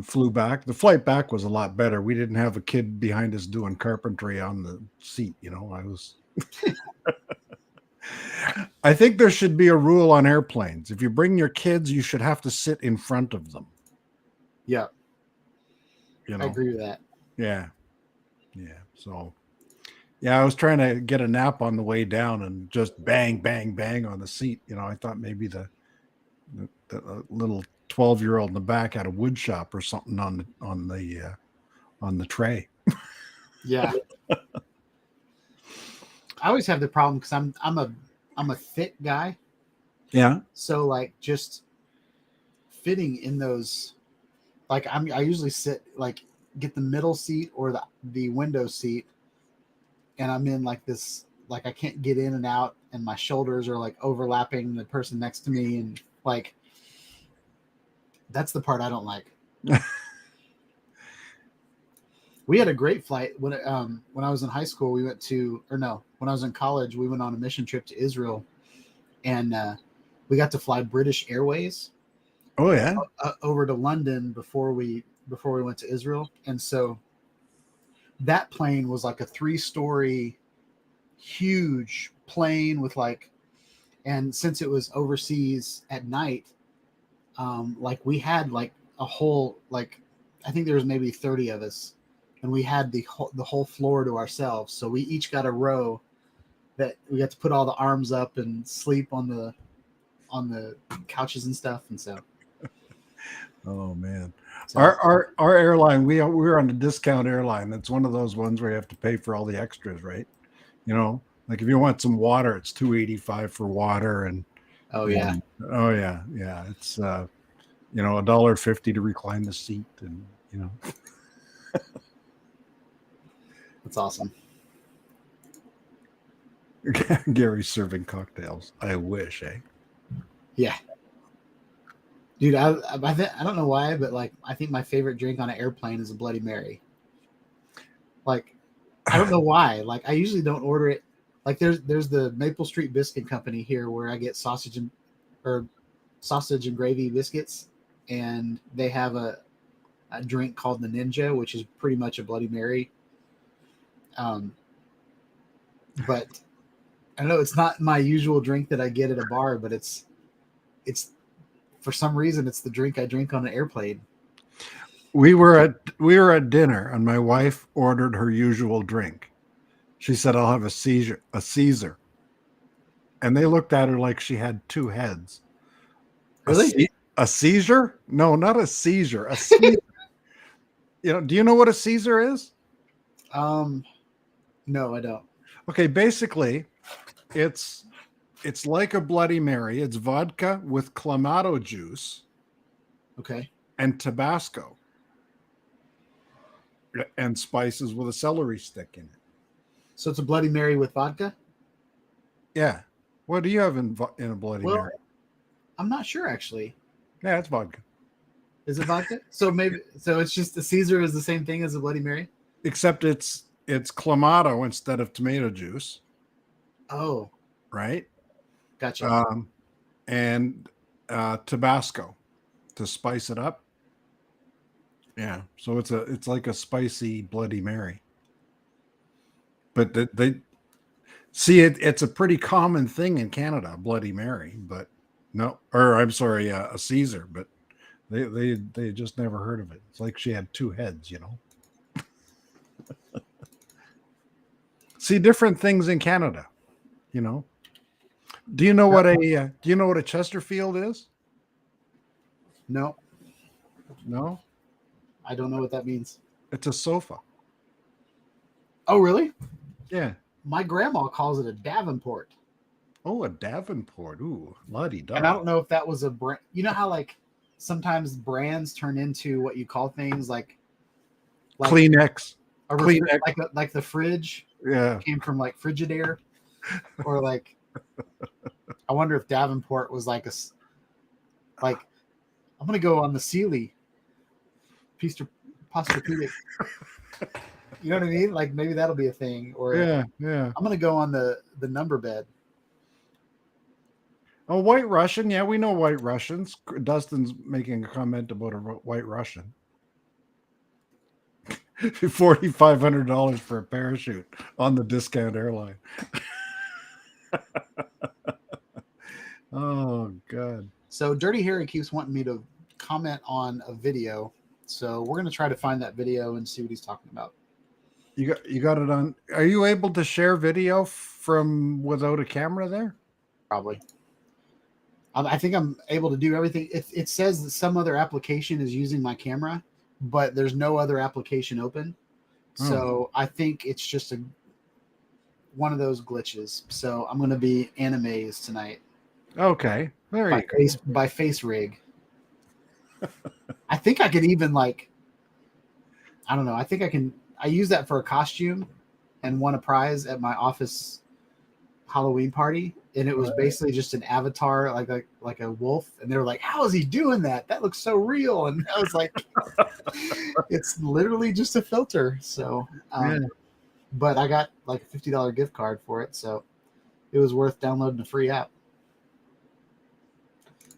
flew back. The flight back was a lot better. We didn't have a kid behind us doing carpentry on the seat. You know, I was. I think there should be a rule on airplanes. If you bring your kids, you should have to sit in front of them. Yeah. You know? I agree with that. Yeah. Yeah. So, yeah, I was trying to get a nap on the way down and just bang, bang, bang on the seat. You know, I thought maybe the little 12-year-old in the back had a wood shop or something on the tray. Yeah. I always have the problem because I'm a thick guy. Yeah. So like just fitting in those, like I usually sit like get the middle seat or the window seat, and I'm in like this, like I can't get in and out, and my shoulders are like overlapping the person next to me, and like that's the part I don't like. We had a great flight when I was in high school. We went to, or no, when I was in college, we went on a mission trip to Israel, and we got to fly British Airways. Oh yeah. Over to London before we went to Israel, and so that plane was like a 3-story, huge plane with like, and since it was overseas at night, like we had like a whole, like I think there was maybe 30 of us. And we had the whole floor to ourselves. So we each got a row that we got to put all the arms up and sleep on the couches and stuff. And so, oh man, our airline, we were on a discount airline. It's one of those ones where you have to pay for all the extras, right? You know, like if you want some water, it's $2.85 for water, and oh yeah, it's you know, $1.50 to recline the seat, and you know. that's awesome. Gary's serving cocktails. I wish, eh? Yeah, dude. I don't know why, but like I think my favorite drink on an airplane is a Bloody Mary. Like I don't know why. Like I usually don't order it. Like there's the Maple Street Biscuit Company here where I get sausage and gravy biscuits, and they have a drink called the Ninja, which is pretty much a Bloody Mary. But I know it's not my usual drink that I get at a bar, but it's for some reason it's the drink I drink on an airplane. We were at dinner, and my wife ordered her usual drink. She said, "I'll have a Caesar," and they looked at her like she had two heads. Really? A seizure? No, not a seizure. A Caesar. You know? Do you know what a Caesar is? No, I don't. Okay, basically, it's like a Bloody Mary. It's vodka with clamato juice. Okay. And Tabasco. And spices with a celery stick in it. So it's a Bloody Mary with vodka? Yeah. What do you have in a Bloody Mary? I'm not sure actually. Yeah, it's vodka. Is it vodka? So it's just the Caesar is the same thing as a Bloody Mary? Except it's clamato instead of tomato juice. Oh. Right? Gotcha. And Tabasco to spice it up. Yeah. So it's like a spicy Bloody Mary. But See, it's a pretty common thing in Canada, a Bloody Mary, but no, or I'm sorry, a Caesar, but they just never heard of it. It's like she had two heads, you know. See, different things in Canada, you know. Do you know what a Chesterfield is? No, No, I don't know what that means. it's a sofa. Oh, really? Yeah. My grandma calls it a Davenport. Oh, a Davenport. Ooh, bloody dog. And I don't know if that was a brand. You know how like sometimes brands turn into what you call things like Kleenex. a Kleenex. like the fridge Yeah. came from like Frigidaire, or like I wonder if Davenport was like like I'm gonna go on the Sealy Posturepedic. You know what I mean? Like maybe that'll be a thing. Or Yeah. I'm gonna go on the number bed. Oh, White Russian. Yeah, we know White Russians. Dustin's making a comment about a White Russian. $4,500 for a parachute on the discount airline. Oh God. So Dirty Harry keeps wanting me to comment on a video. So we're gonna try to find that video and see what he's talking about. You got it on. Are you able to share video from without a camera there? Probably. I think I'm able to do everything. It says that some other application is using my camera, but there's no other application open. So I think it's just one of those glitches. So I'm going to be animes tonight. Okay, there you go. By Face Rig. I think I could even like, I don't know. I think I can. I use that for a costume and won a prize at my office Halloween party. And it was basically just an avatar, like a wolf. And they were like, how is he doing that? That looks so real. And I was like, it's literally just a filter. So, but I got like a $50 gift card for it. So it was worth downloading a free app.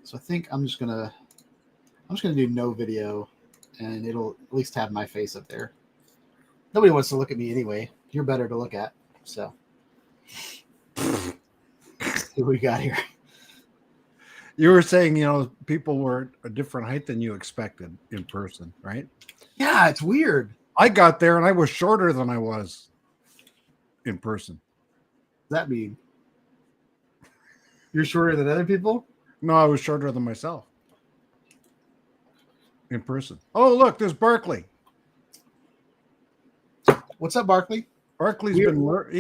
So I think I'm just going to do no video, and it'll at least have my face up there. Nobody wants to look at me anyway. You're better to look at. So see what we got here. You were saying, people were a different height than you expected in person, right? Yeah, it's weird. I got there and I was shorter than I was in person. Does that mean you're shorter than other people? No, I was shorter than myself in person. Oh, look, there's Barkley. What's up, Barkley? Barkley's he's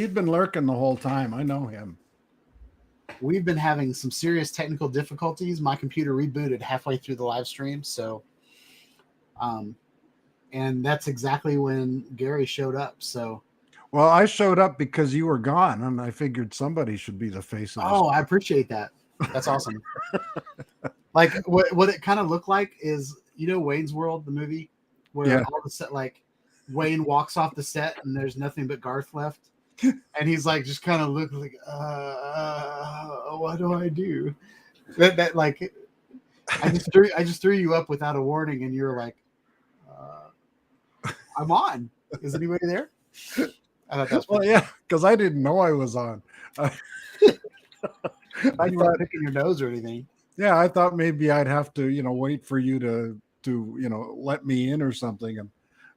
been lurking the whole time. I know him. We've been having some serious technical difficulties. My computer rebooted halfway through the live stream. So, and that's exactly when Gary showed up. So, well, I showed up because you were gone, and I figured somebody should be the face of this. Oh, I appreciate that. That's awesome. Like what it kind of looked like is, Wayne's World, the movie, where all of a sudden, like Wayne walks off the set and there's nothing but Garth left. And he's like, just kind of look like, what do I do? That like, I just threw you up without a warning, and you're like, I'm on. Is anybody there? I thought that's well, yeah, because I didn't know I was on. I thought picking your nose or anything. Yeah, I thought maybe I'd have to, wait for you to let me in or something. And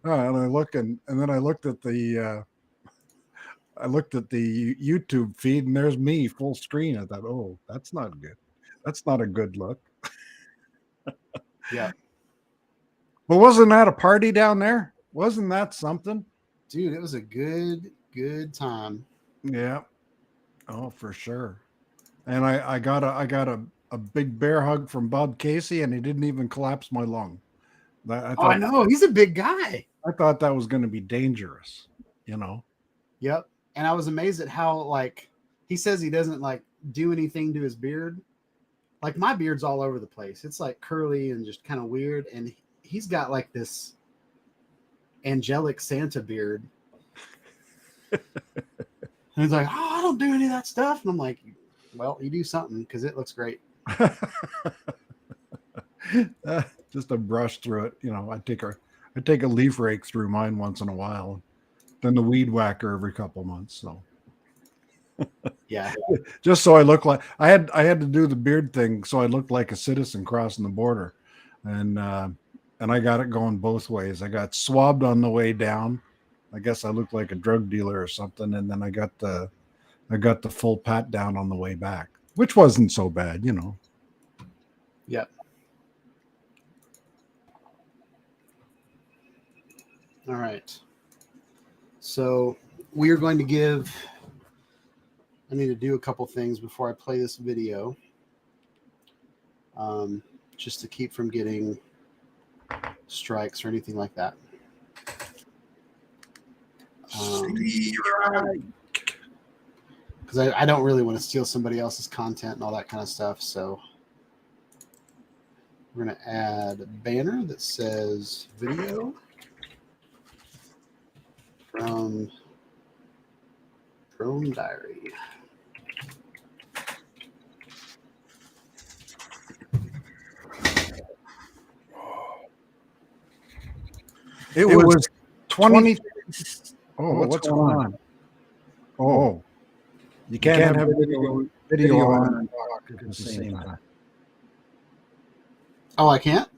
I look and then I looked at the YouTube feed, and there's me full screen. I thought, oh, that's not good. That's not a good look. Yeah. But wasn't that a party down there? Wasn't that something? Dude, it was a good time. Yeah. Oh, for sure. And I got a big bear hug from Bob Casey, and he didn't even collapse my lung. I know. He's a big guy. I thought that was going to be dangerous, Yep. And I was amazed at how, like, he says he doesn't, like, do anything to his beard. Like, my beard's all over the place. It's, like, curly and just kind of weird. And he's got, like, this angelic Santa beard. And he's like, oh, I don't do any of that stuff. And I'm like, well, you do something because it looks great. Just a brush through it. I take a leaf rake through mine once in a while. Then the weed whacker every couple months. So Yeah. Just so I look like I had to do the beard thing so I looked like a citizen crossing the border, and I got it going both ways. I got swabbed on the way down. I guess I looked like a drug dealer or something, and then I got the full pat down on the way back, which wasn't so bad, you know. Yep. All right. So we are going to give. I need to do a couple things before I play this video, just to keep from getting strikes or anything like that. Because I don't really want to steal somebody else's content and all that kind of stuff. So we're going to add a banner that says video from Drone Diary. It was 20. Oh, what's going on? Oh, you can't have video on and talk at the same time. Oh, I can't?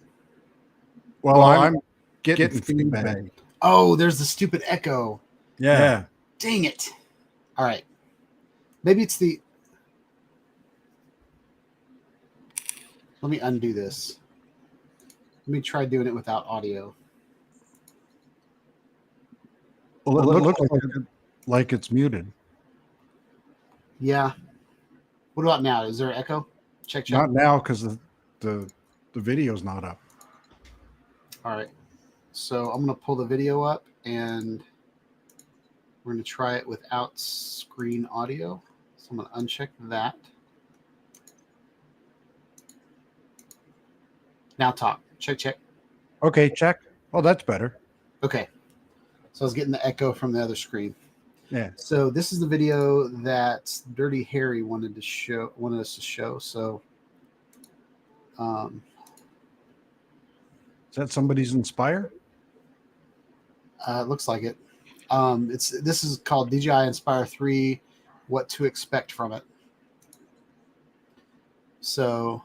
Well, I'm getting feedback. Oh, there's the stupid echo. Yeah. Dang it. All right. Maybe it's the... Let me undo this. Let me try doing it without audio. Well, it looks like it's muted. Yeah. What about now? Is there an echo? Check. Not now because the video's not up. All right. So I'm going to pull the video up and we're going to try it without screen audio. So I'm going to uncheck that. Now talk. Check. Okay, check. Oh, that's better. Okay. So I was getting the echo from the other screen. Yeah. So this is the video that Dirty Harry wanted us to show. So is that somebody's Inspire? it looks like it. This is called DJI Inspire 3, what to expect from it. So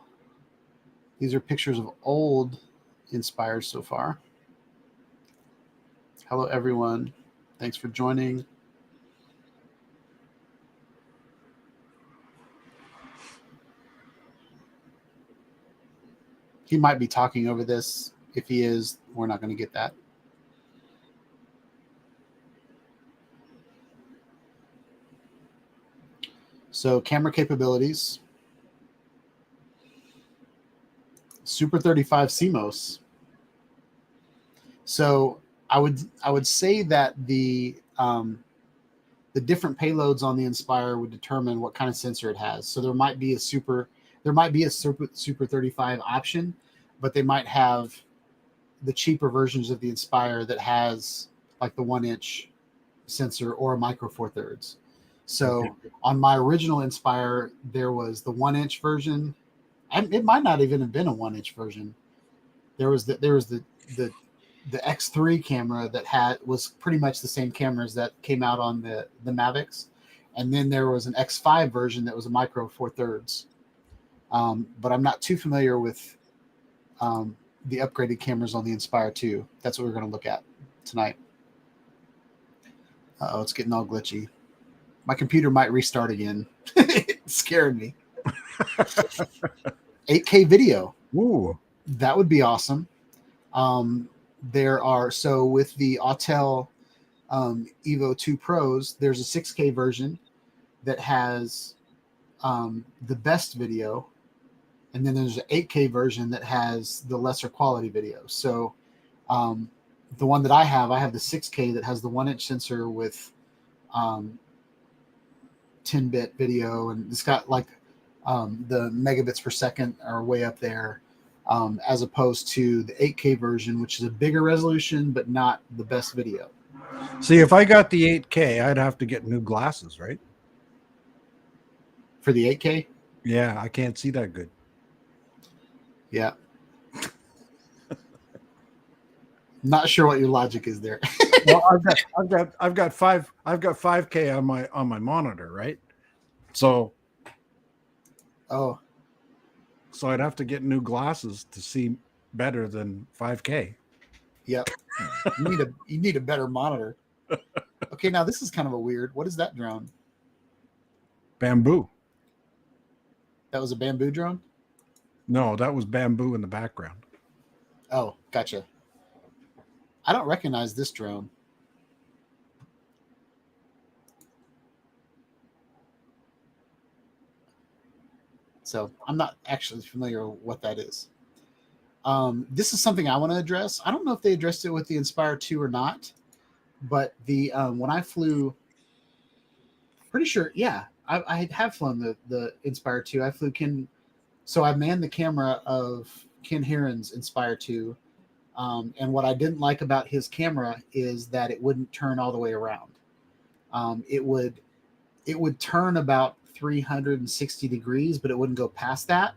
these are pictures of old Inspires so far. Hello, everyone. Thanks for joining. He might be talking over this. If he is, we're not going to get that. So camera capabilities. Super 35 CMOS. So I would say that the different payloads on the Inspire would determine what kind of sensor it has. So there might be a super 35 option, but they might have the cheaper versions of the Inspire that has like the 1-inch sensor or a micro four thirds. So on my original Inspire, there was the 1-inch version. It might not even have been a 1-inch version. There was the X3 camera that was pretty much the same cameras that came out on the Mavics, and then there was an X5 version that was a micro four thirds. But I'm not too familiar with the upgraded cameras on the Inspire 2. That's what we're going to look at tonight. Uh-oh, it's getting all glitchy. My computer might restart again. It scared me. 8K video. Ooh. That would be awesome. So with the Autel Evo 2 Pros, there's a 6K version that has the best video, and then there's an 8K version that has the lesser quality video. So the one that I have the 6K that has the 1-inch sensor with 10-bit video, and it's got like the megabits per second are way up there, as opposed to the 8K version, which is a bigger resolution but not the best video. See, if I got the 8K, I'd have to get new glasses, right? For the 8K? Yeah, I can't see that good. Yeah. Not sure what your logic is there. Well, I've got 5K on my monitor, right? So Oh, I'd have to get new glasses to see better than 5K. yep. You need a better monitor. Okay, now this is kind of a weird. What is that drone? Bamboo. That was a bamboo drone? No, that was bamboo in the background. Oh, gotcha. I don't recognize this drone. So I'm not actually familiar with what that is. This is something I want to address. I don't know if they addressed it with the Inspire 2 or not, but the when I flew, pretty sure, yeah, I have flown the Inspire 2. I flew Ken, so I manned the camera of Ken Heron's Inspire 2. And what I didn't like about his camera is that it wouldn't turn all the way around. It would turn about 360 degrees, but it wouldn't go past that.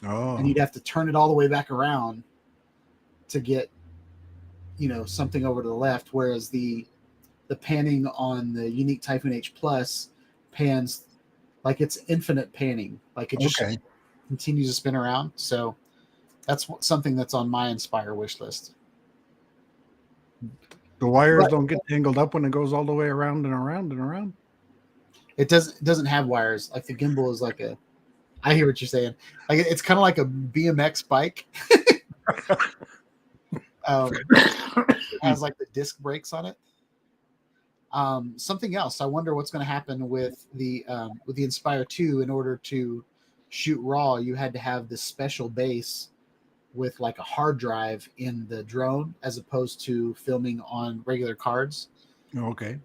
Oh, And you'd have to turn it all the way back around to get, something over to the left. Whereas the panning on the Unique Typhoon H Plus pans like it's infinite panning, like it just continues to spin around. So that's something that's on my Inspire wish list. the wires don't get tangled up when it goes all the way around and around and around. It doesn't have wires. Like the gimbal is like I hear what you're saying. Like it's kind of like a BMX bike. It has like the disc brakes on it. Something else. I wonder what's going to happen with the Inspire 2. In order to shoot RAW, you had to have this special base with like a hard drive in the drone, as opposed to filming on regular cards. Okay.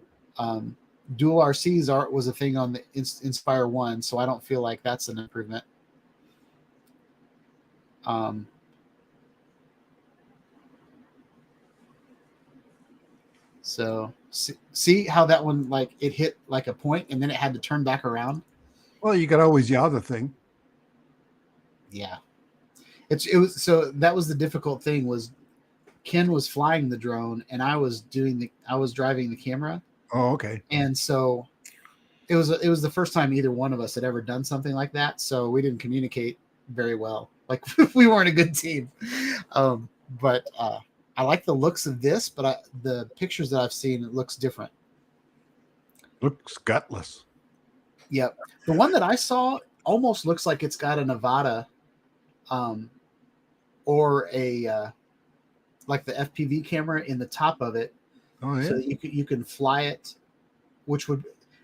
Dual RCs was a thing on the Inspire 1, so I don't feel like that's an improvement. So see how that one, like, it hit like a point and then it had to turn back around. Well, you could always yaw the thing. Yeah, it was, so that was the difficult thing. Was Ken was flying the drone and I was driving the camera. Oh, okay. And so it was the first time either one of us had ever done something like that. So we didn't communicate very well. Like we weren't a good team. But I like the looks of this, but the pictures that I've seen, it looks different. Looks gutless. Yep. The one that I saw almost looks like it's got an Avata, or a like the FPV camera in the top of it. Oh, yeah. So that you can fly it,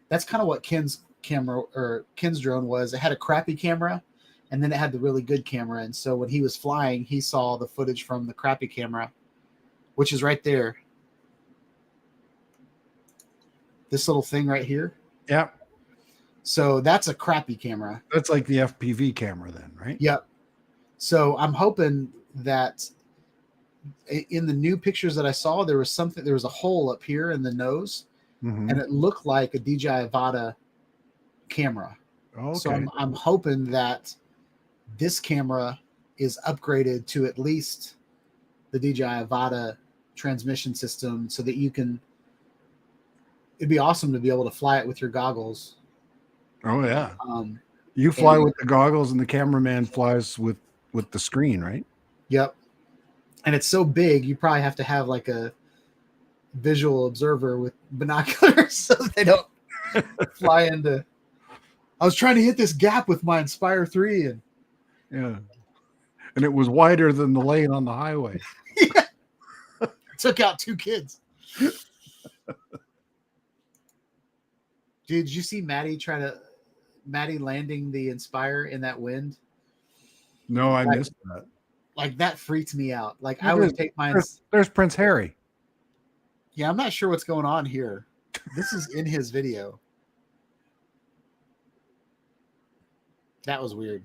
that's kind of what Ken's camera or Ken's drone was. It had a crappy camera and then it had the really good camera. And so when he was flying, he saw the footage from the crappy camera, which is right there. This little thing right here. Yeah. So that's a crappy camera. That's like the FPV camera then, right? Yep. So I'm hoping that in the new pictures that I saw, there was a hole up here in the nose, Mm-hmm. and it looked like a DJI Avata camera. Okay. So I'm hoping that this camera is upgraded to at least the DJI Avata transmission system, so that it'd be awesome to be able to fly it with your goggles. Oh, yeah. You fly with the goggles and the cameraman flies with the screen, right? Yep. And it's so big, you probably have to have like a visual observer with binoculars so they don't fly into. I was trying to hit this gap with my Inspire 3 and yeah, and it was wider than the lane on the highway. Yeah. Took out 2 kids. Did you see Maddie landing the Inspire in that wind? No, I missed that. Like that freaked me out. Like I would take mine. There's Prince Harry. Yeah, I'm not sure what's going on here. This is in his video. That was weird.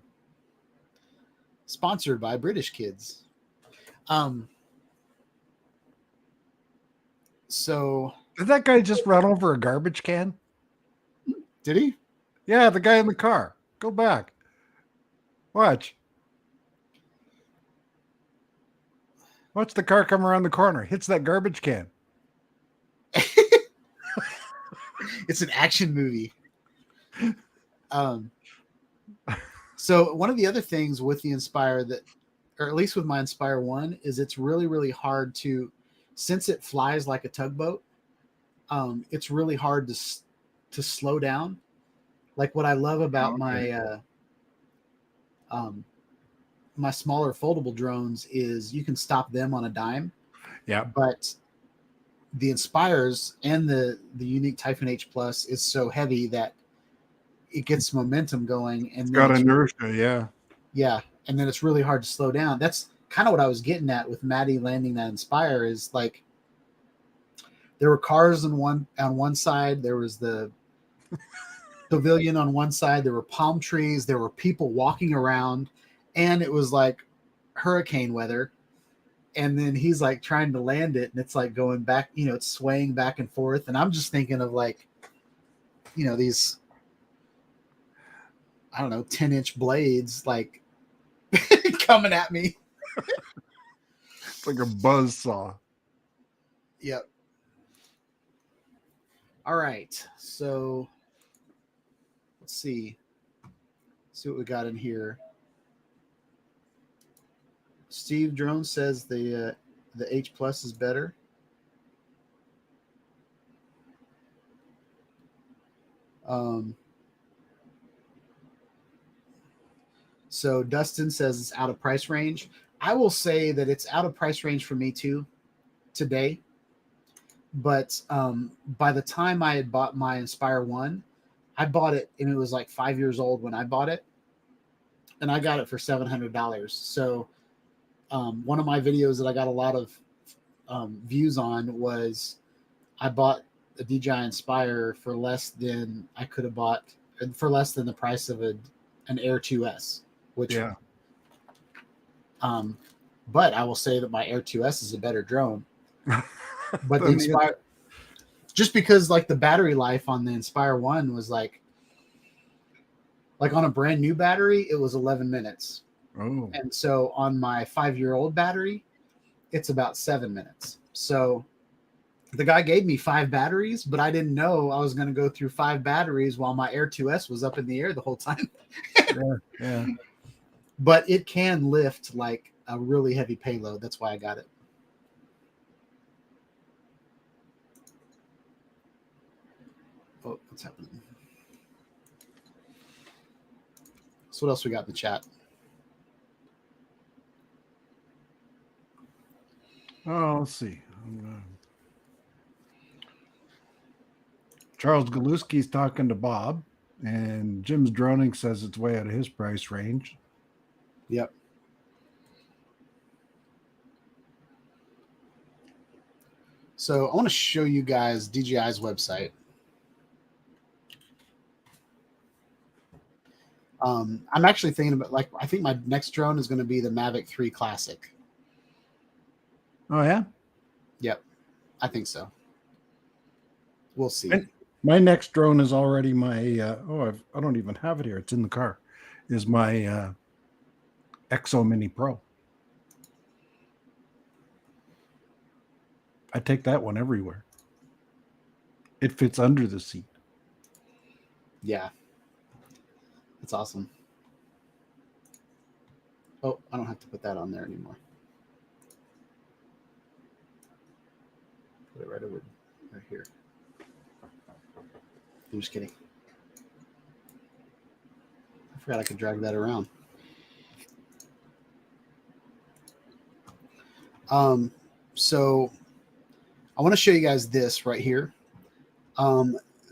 Sponsored by British Kids. So Did that guy just run over a garbage can? did he? Yeah, the guy in the car. Go back. Watch. Watch the car come around the corner. Hits that garbage can. It's an action movie. Um, so one of the other things with the Inspire that, or at least with my Inspire 1, is it's really, really hard to, since it flies like a tugboat, it's really hard to slow down. Like what I love about my smaller foldable drones is you can stop them on a dime. Yeah. But the Inspires and the unique Typhoon H Plus is so heavy that it gets momentum going, and then Got inertia. Yeah. yeah, and then it's really hard to slow down. That's kind of what I was getting at with Maddie landing that Inspire, is like there were cars on one side, there was the pavilion on one side, there were palm trees, there were people walking around, and it was like hurricane weather. And then he's like trying to land it, and it's like going back, it's swaying back and forth. And I'm just thinking of like, these, I don't know, 10-inch blades like coming at me. It's like a buzz saw. Yep. All right. So let's see what we got in here. Steve Drone says the H Plus is better. So Dustin says it's out of price range. I will say that it's out of price range for me too today. But by the time I had bought my Inspire 1, I bought it and it was like 5 years old when I bought it. And I got it for $700. So one of my videos that I got a lot of views on was I bought a DJI Inspire for less than I could have bought, for less than the price of an Air 2S, which, yeah. But I will say that my Air 2S is a better drone. But the Inspire, just because like the battery life on the Inspire 1 was like on a brand new battery, it was 11 minutes. Oh. And so on my 5-year-old battery, it's about 7 minutes. So the guy gave me 5 batteries, but I didn't know I was going to go through 5 batteries while my Air 2S was up in the air the whole time. Yeah. But it can lift like a really heavy payload. That's why I got it. Oh, what's happening? So what else we got in the chat? Oh, let's see. Charles Galuski's talking to Bob, and Jim's Droning says it's way out of his price range. Yep. So I want to show you guys DJI's website. I'm actually thinking about, I think my next drone is going to be the Mavic 3 Classic. Oh, yeah? Yep. I think so. We'll see. My next drone is already my, I don't even have it here. It's in the car. Is my Exo Mini Pro. I take that one everywhere. It fits under the seat. Yeah. That's awesome. Oh, I don't have to put that on there anymore. Put it right here. I'm just kidding. I forgot I could drag that around. So I want to show you guys this right here.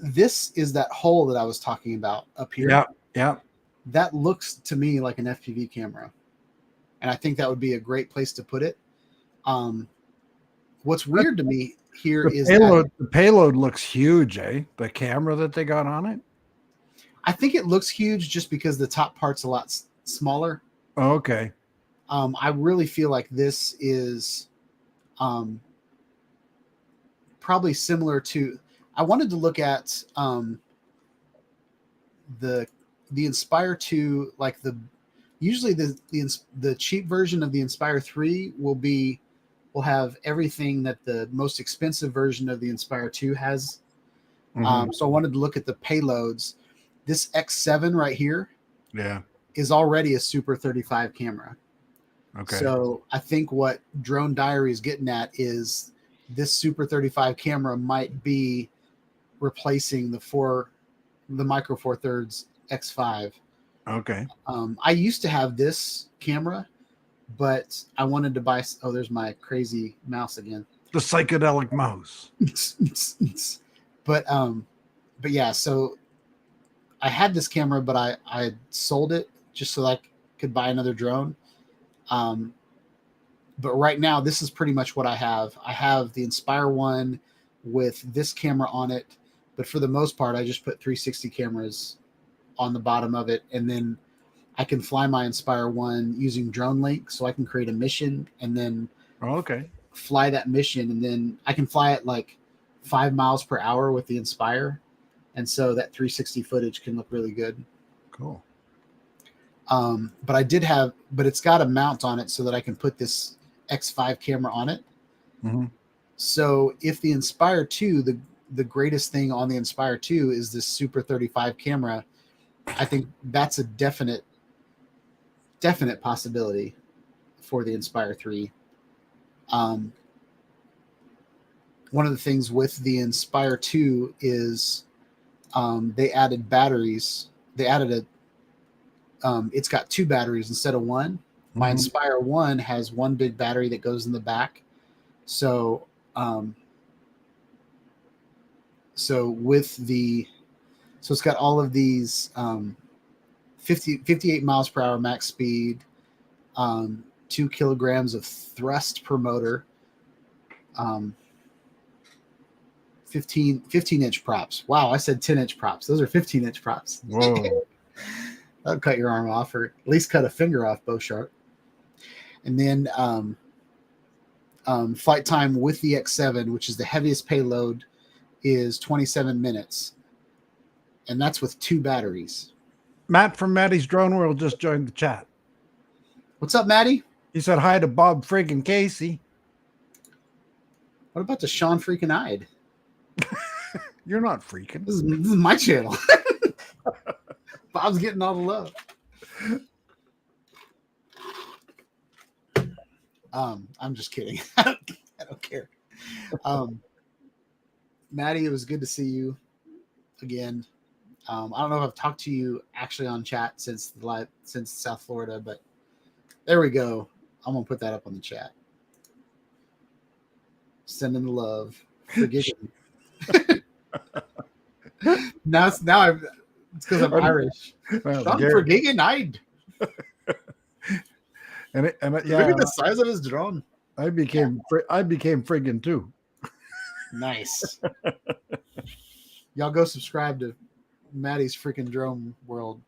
This is that hole that I was talking about up here. Yeah. That looks to me like an FPV camera. And I think that would be a great place to put it. What's weird to me here is the payload looks huge, eh? The camera that they got on it. I think it looks huge just because the top part's a lot smaller. Oh, okay. I really feel like this is probably similar to. I wanted to look at the Inspire 2, like usually the cheap version of the Inspire 3 will have everything that the most expensive version of the Inspire 2 has. So I wanted to look at the payloads, This X7 right here Yeah. is already a Super 35 camera. Okay. So I think what Drone Diary is getting at is this Super 35 camera might be replacing the Micro Four Thirds X5. Okay. I used to have this camera, but I wanted to buy. Oh, there's my crazy mouse again. The psychedelic mouse. but yeah. So I had this camera, but I sold it just so I could buy another drone. But right now, this is pretty much what I have. I have the Inspire One with this camera on it, but for the most part, I just put 360 cameras on the bottom of it, and then I can fly my Inspire One using Drone Link, so I can create a mission and then Okay. fly that mission, and then I can fly at like 5 miles per hour with the Inspire, and so that 360 footage can look really good. Cool. But it's got a mount on it so that I can put this X5 camera on it. Mm-hmm. So if the Inspire 2, the greatest thing on the Inspire 2 is this Super 35 camera, I think that's a definite possibility for the Inspire 3. One of the things with the Inspire 2 is they added batteries. They added it's got 2 batteries instead of one. My Mhm. Inspire 1 has one big battery that goes in the back. So it's got all of these 58 miles per hour max speed, 2 kilograms of thrust per motor, 15-inch props. Wow, I said 10-inch props. Those are 15-inch props. Whoa. That'll cut your arm off, or at least cut a finger off, bow sharp. And then flight time with the X7, which is the heaviest payload, is 27 minutes. And that's with 2 batteries. Matt from Maddie's Drone World just joined the chat. What's up, Maddie? He said hi to Bob friggin' Casey. What about the Sean freaking Eyed? You're not freaking. This is my channel. Bob's getting all the love. I'm just kidding. I don't care. Maddie, it was good to see you again. I don't know if I've talked to you actually on chat since South Florida, but there we go. I'm gonna put that up on the chat. Sending the love. Forgiving. now it's because I'm Irish. Well, I'm Gary- forgiving. Yeah. Look at the size of his drone. I became friggin' too. Nice. Y'all go subscribe to Maddie's freaking drone world.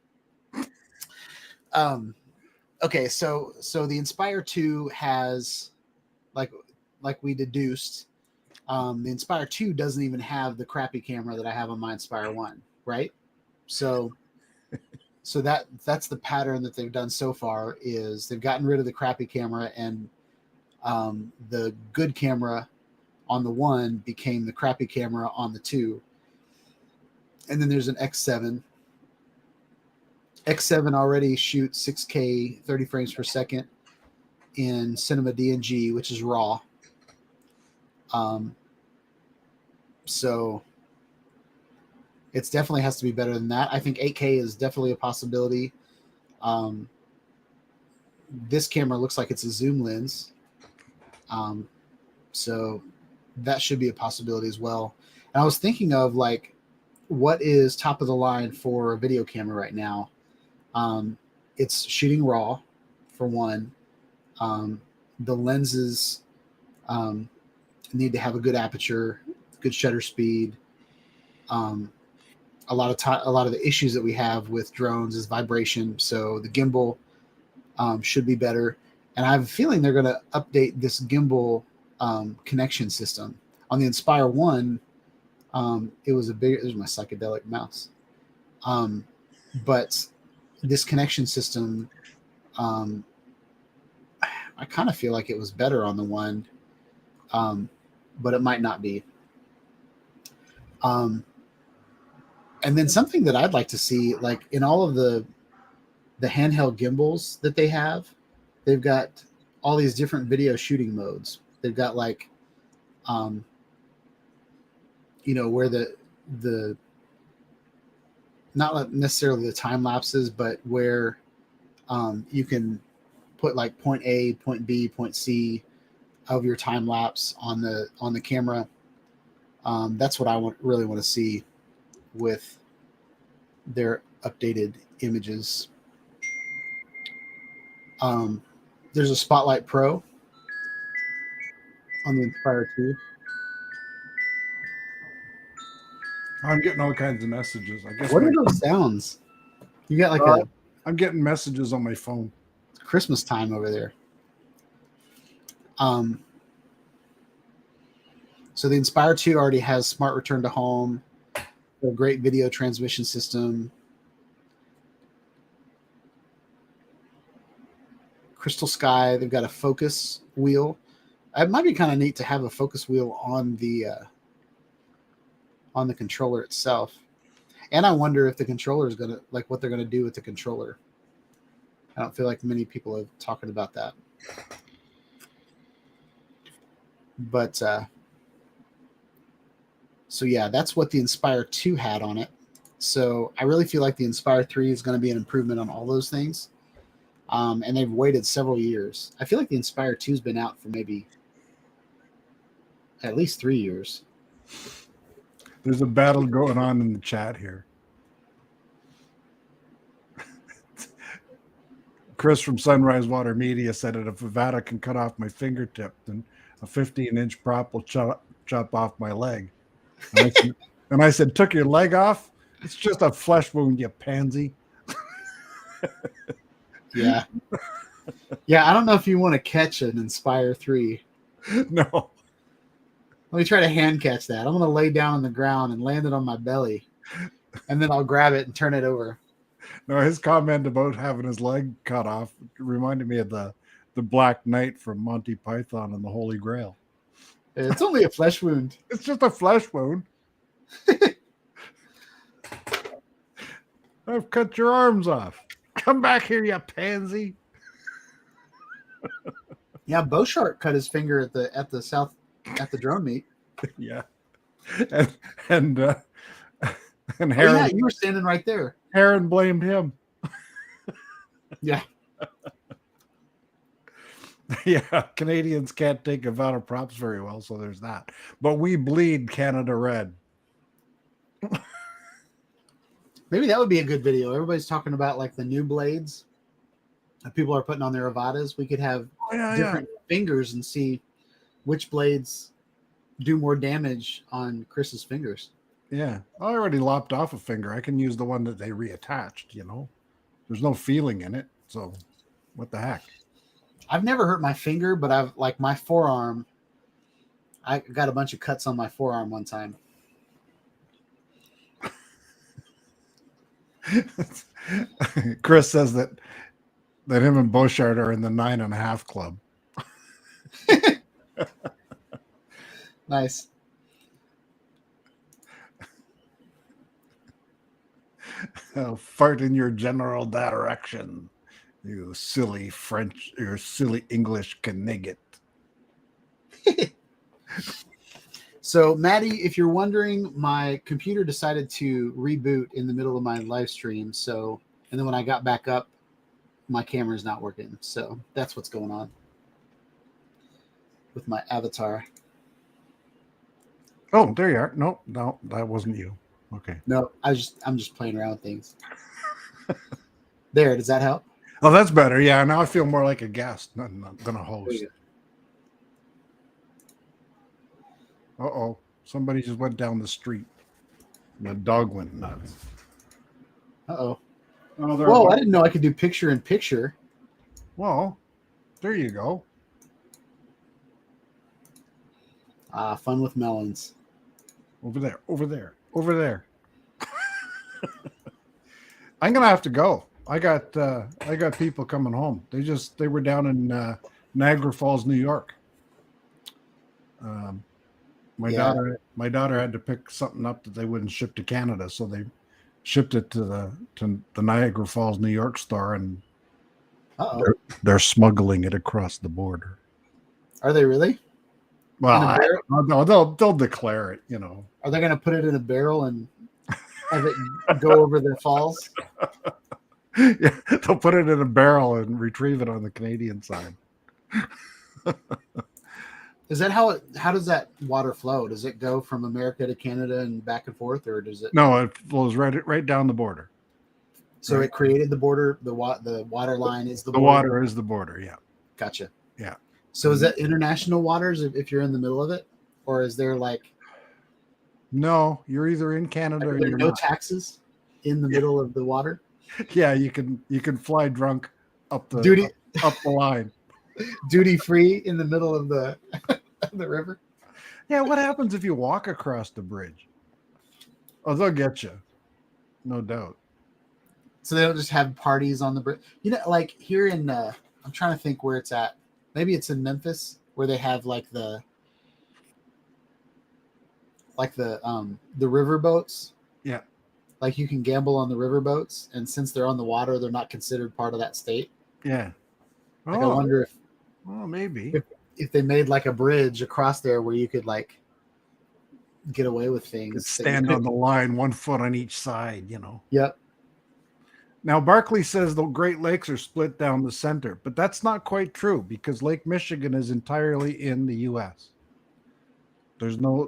Okay, so the Inspire 2 has, like we deduced, the Inspire 2 doesn't even have the crappy camera that I have on my Inspire 1, right? So that's the pattern that they've done so far, is they've gotten rid of the crappy camera, and the good camera on the 1 became the crappy camera on the 2. And then there's an X7. X7 already shoots 6K 30 frames per second in Cinema DNG, which is RAW. So it's definitely has to be better than that. I think 8K is definitely a possibility. This camera looks like it's a zoom lens. So that should be a possibility as well. And I was thinking of, like, what is top of the line for a video camera right now? It's shooting RAW, for one. The lenses need to have a good aperture, good shutter speed. A lot of the issues that we have with drones is vibration, so the gimbal should be better. And I have a feeling they're going to update this gimbal connection system. On the Inspire 1, it was there's my psychedelic mouse. But this connection system, I kind of feel like it was better on the 1, but it might not be. And then something that I'd like to see, like in all of the handheld gimbals that they have, they've got all these different video shooting modes. They've got like, where the not necessarily the time lapses, but where you can put like point A, point B, point C of your time lapse on the camera. That's what I really want to see with their updated images. There's a Spotlight Pro on the Inspire 2. I'm getting all kinds of messages. I guess What are those sounds? You got like I'm getting messages on my phone. Christmas time over there. So the Inspire 2 already has smart return to home, a great video transmission system, crystal sky. They've got a focus wheel. It might be kind of neat to have a focus wheel on the controller itself. And I wonder if the controller is gonna, like, what they're gonna do with the controller. I don't feel like many people are talking about that. But so yeah, that's what the Inspire 2 had on it. So I really feel like the Inspire 3 is going to be an improvement on all those things. And they've waited several years. I feel like the Inspire 2 has been out for maybe at least 3 years. There's a battle going on in the chat here. Chris from Sunrise Water Media said that if Avata can cut off my fingertip, then a 15-inch prop will chop off my leg. And I said, took your leg off? It's just a flesh wound, you pansy. Yeah. Yeah, I don't know if you want to catch an Inspire 3. No. Let me try to hand catch that. I'm going to lay down on the ground and land it on my belly. And then I'll grab it and turn it over. No, his comment about having his leg cut off reminded me of the Black Knight from Monty Python and the Holy Grail. It's only a flesh wound. It's just a flesh wound. I've cut your arms off. Come back here, you pansy. Yeah, Beauchart cut his finger at the drone meet. Yeah. And Heron, yeah, you were standing right there. Heron blamed him. Yeah. Yeah, Canadians can't take Avata props very well, so there's that. But we bleed Canada red. Maybe that would be a good video. Everybody's talking about like the new blades that people are putting on their Avatas. We could have different fingers and see which blades do more damage on Chris's fingers. Yeah, I already lopped off a finger. I can use the one that they reattached, There's no feeling in it, so what the heck? I've never hurt my finger, but I've like my forearm. I got a bunch of cuts on my forearm one time. Chris says that him and Beauchart are in the 9.5 club. Nice. Fart in your general direction, you silly French, you silly English Canigget. So, Maddie, if you're wondering, my computer decided to reboot in the middle of my live stream. So, and then when I got back up, my camera's not working. So that's what's going on with my avatar. Oh, there you are. No, that wasn't you. Okay. No, I'm just playing around with things. There, does that help? Oh, that's better. Yeah, now I feel more like a guest, not gonna host. Uh-oh. Somebody just went down the street. The dog went nuts. Uh-oh. Oh, whoa, I didn't know I could do picture-in-picture. Well, there you go. Fun with melons. Over there. I'm gonna have to go. I got people coming home. They were down in Niagara Falls, New York. My daughter had to pick something up that they wouldn't ship to Canada, so shipped it to the Niagara Falls, New York store, and Uh-oh. they're smuggling it across the border. Are they really? Well, In a barrel? no, they'll declare it. You know, Are they going to put it in a barrel and have it go over the falls? yeah, they'll put it in a barrel and retrieve it on the Canadian side. Is that how does that water flow? Does it go from America to Canada and back and forth, or does it? No, it flows right down the border. So right. It created the border. The water line is the border. Water is the border. Yeah. Gotcha. Yeah. So is that international waters if you're in the middle of it, or is there like? No, you're either in Canada or you're no not. Taxes in the middle of the water. Yeah, you can fly drunk up the Duty up the line. Duty free in the middle of the the river. Yeah, what happens if you walk across the bridge? Oh, they'll get you, no doubt. So they don't just have parties on the bridge. You know, like here in I'm trying to think where it's at. Maybe it's in Memphis where they have like the river boats. Yeah. Like you can gamble on the river boats, and since they're on the water, they're not considered part of that state. Yeah. Like I wonder if maybe if they made like a bridge across there where you could like get away with things. Stand on the line, 1 foot on each side, you know. Yep. Now Barkley says the Great Lakes are split down the center, but that's not quite true because Lake Michigan is entirely in the U.S. There's no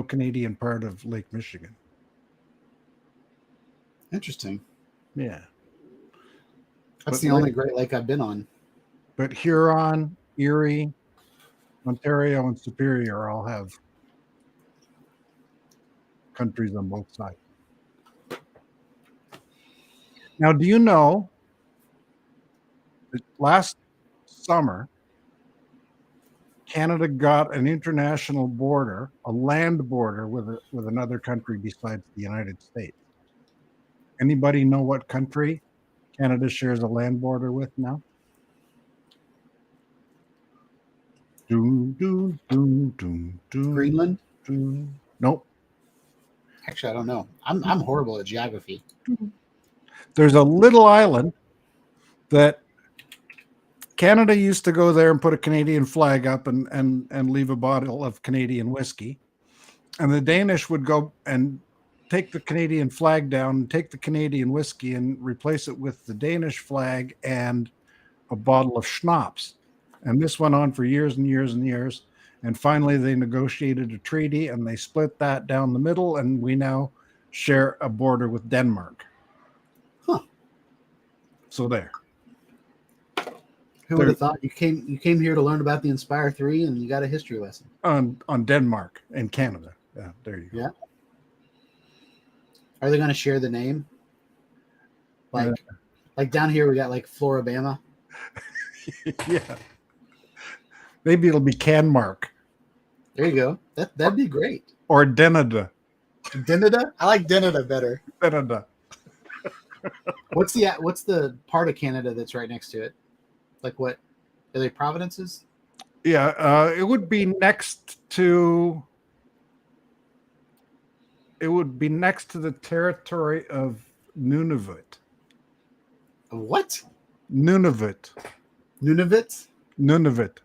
Canadian part of Lake Michigan. Interesting. Yeah. That's the only Great Lake I've been on. But Huron, Erie, Ontario, and Superior all have countries on both sides. Now, do you know that last summer, Canada got an international border, a land border with another country besides the United States? Anybody know what country Canada shares a land border with now? Greenland? Nope. Actually, I don't know. I'm horrible at geography. There's a little island that Canada used to go there and put a Canadian flag up and leave a bottle of Canadian whiskey. And the Danish would go and take the Canadian flag down, take the Canadian whiskey and replace it with the Danish flag and a bottle of schnapps. And this went on for years and years and years. And finally, they negotiated a treaty and they split that down the middle. And we now share a border with Denmark. Huh. So there. Who would have thought you came here to learn about the Inspire 3 and you got a history lesson on Denmark and Canada. Yeah, there you go. Yeah. Are they going to share the name? Like down here we got like Floribama. Yeah. Maybe it'll be Canmark. There you go. That'd be great. Or Denada. Denada? I like Denada better. Denada. What's the part of Canada that's right next to it? Like what? Are they provinces? Yeah, it would be next to the territory of Nunavut. What? Nunavut. Nunavut? Nunavut.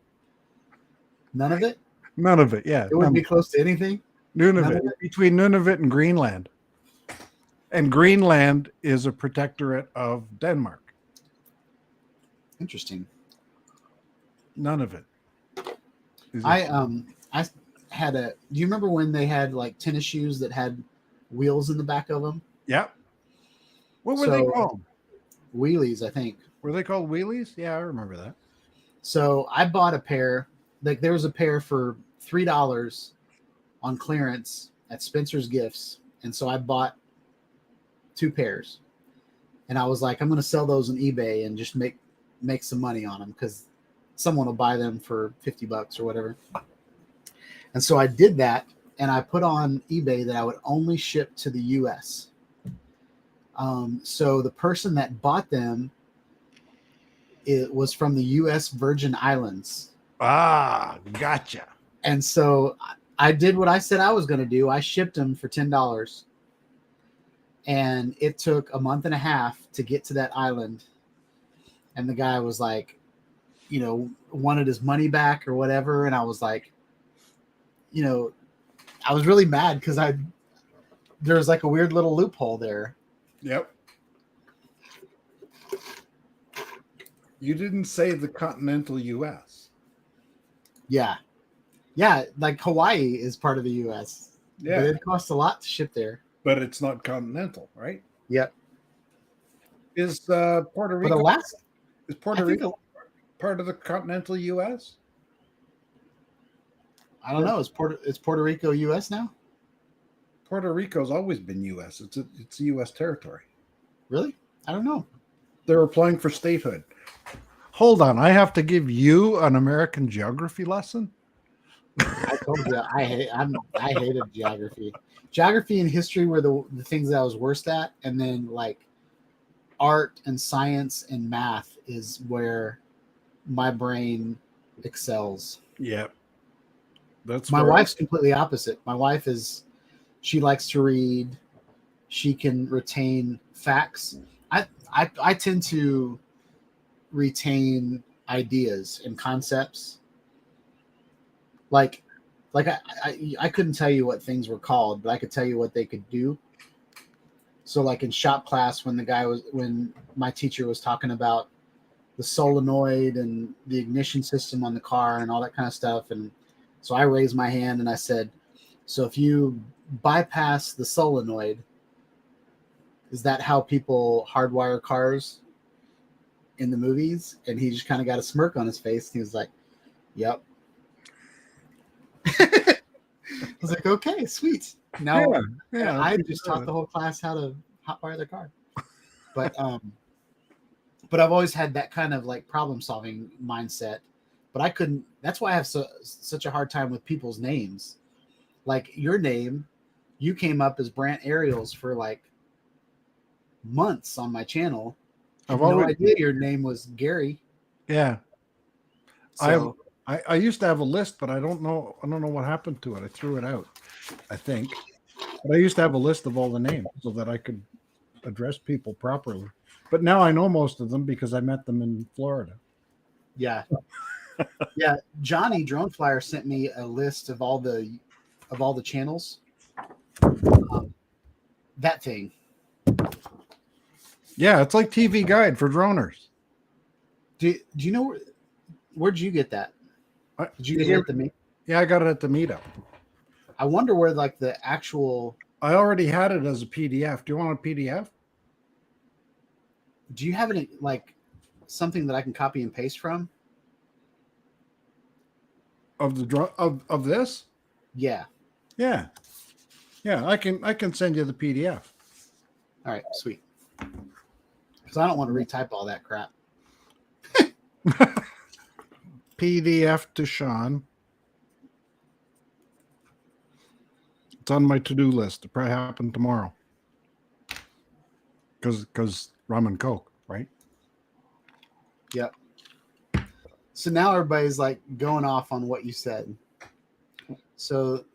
None of it? None of it, yeah. It wouldn't be close to anything? Nunavut. Between Nunavut and Greenland. And Greenland is a protectorate of Denmark. Interesting. None of it. I had do you remember when they had like tennis shoes that had wheels in the back of them? Yeah. What were they called? Wheelies, I think. Were they called wheelies? Yeah, I remember that. So I bought a pair. Like there was a pair for $3 on clearance at Spencer's Gifts, and so I bought 2 pairs. And I was like, I'm going to sell those on eBay and just make some money on them because someone will buy them for $50 or whatever. And so I did that, and I put on eBay that I would only ship to the U.S. So the person that bought them, it was from the U.S. Virgin Islands. Ah, gotcha. And so I did what I said I was going to do. I shipped them for $10, and it took a month and a half to get to that island. And the guy was like, wanted his money back or whatever. And I was like, I was really mad because there was like a weird little loophole there. Yep. You didn't say the continental U.S. Yeah. Yeah, like Hawaii is part of the U.S. Yeah. But it costs a lot to ship there. But it's not continental, right? Yep. Is Puerto Rico? But Alaska, Is Puerto Rico part of the continental U.S.? I don't know. Is Puerto Rico U.S. now? Puerto Rico's always been U.S. It's a U.S. territory. Really? I don't know. They're applying for statehood. Hold on, I have to give you an American geography lesson. I told you I hated geography. Geography and history were the things that I was worst at, and then like art and science and math is where my brain excels. Yep. That's My wife's completely opposite. My wife she likes to read. She can retain facts. I tend to retain ideas and concepts. Like I couldn't tell you what things were called, but I could tell you what they could do. So like in shop class, when my teacher was talking about the solenoid and the ignition system on the car and all that kind of stuff, and so I raised my hand and I said, so if you bypass the solenoid, is that how people hardwire cars in the movies? And he just kind of got a smirk on his face. And he was like, yep. I was like, okay, sweet. Now I just taught the whole class how to hotwire their car. But I've always had that kind of like problem solving mindset. But I couldn't. That's why I have such a hard time with people's names. Like your name, you came up as Brant Ariels for like months on my channel. I have no idea your name was Gary. Yeah. So, I used to have a list, but I don't know what happened to it. I threw it out, I think. But I used to have a list of all the names so that I could address people properly. But now I know most of them because I met them in Florida. Yeah. Yeah. Johnny Drone Flyer sent me a list of all the channels. That thing. Yeah, it's like TV Guide for droners. Do you know where'd you get that? Did you get it at the meet? Yeah, I got it at the meetup. I wonder where like the actual. I already had it as a PDF. Do you want a PDF? Do you have any like something that I can copy and paste from? Of the of this? Yeah. Yeah. Yeah, I can send you the PDF. All right, sweet. Because I don't want to retype all that crap. PDF to Sean. It's on my to-do list. It'll probably happen tomorrow. Because rum and Coke, right? Yep. So now everybody's like going off on what you said. So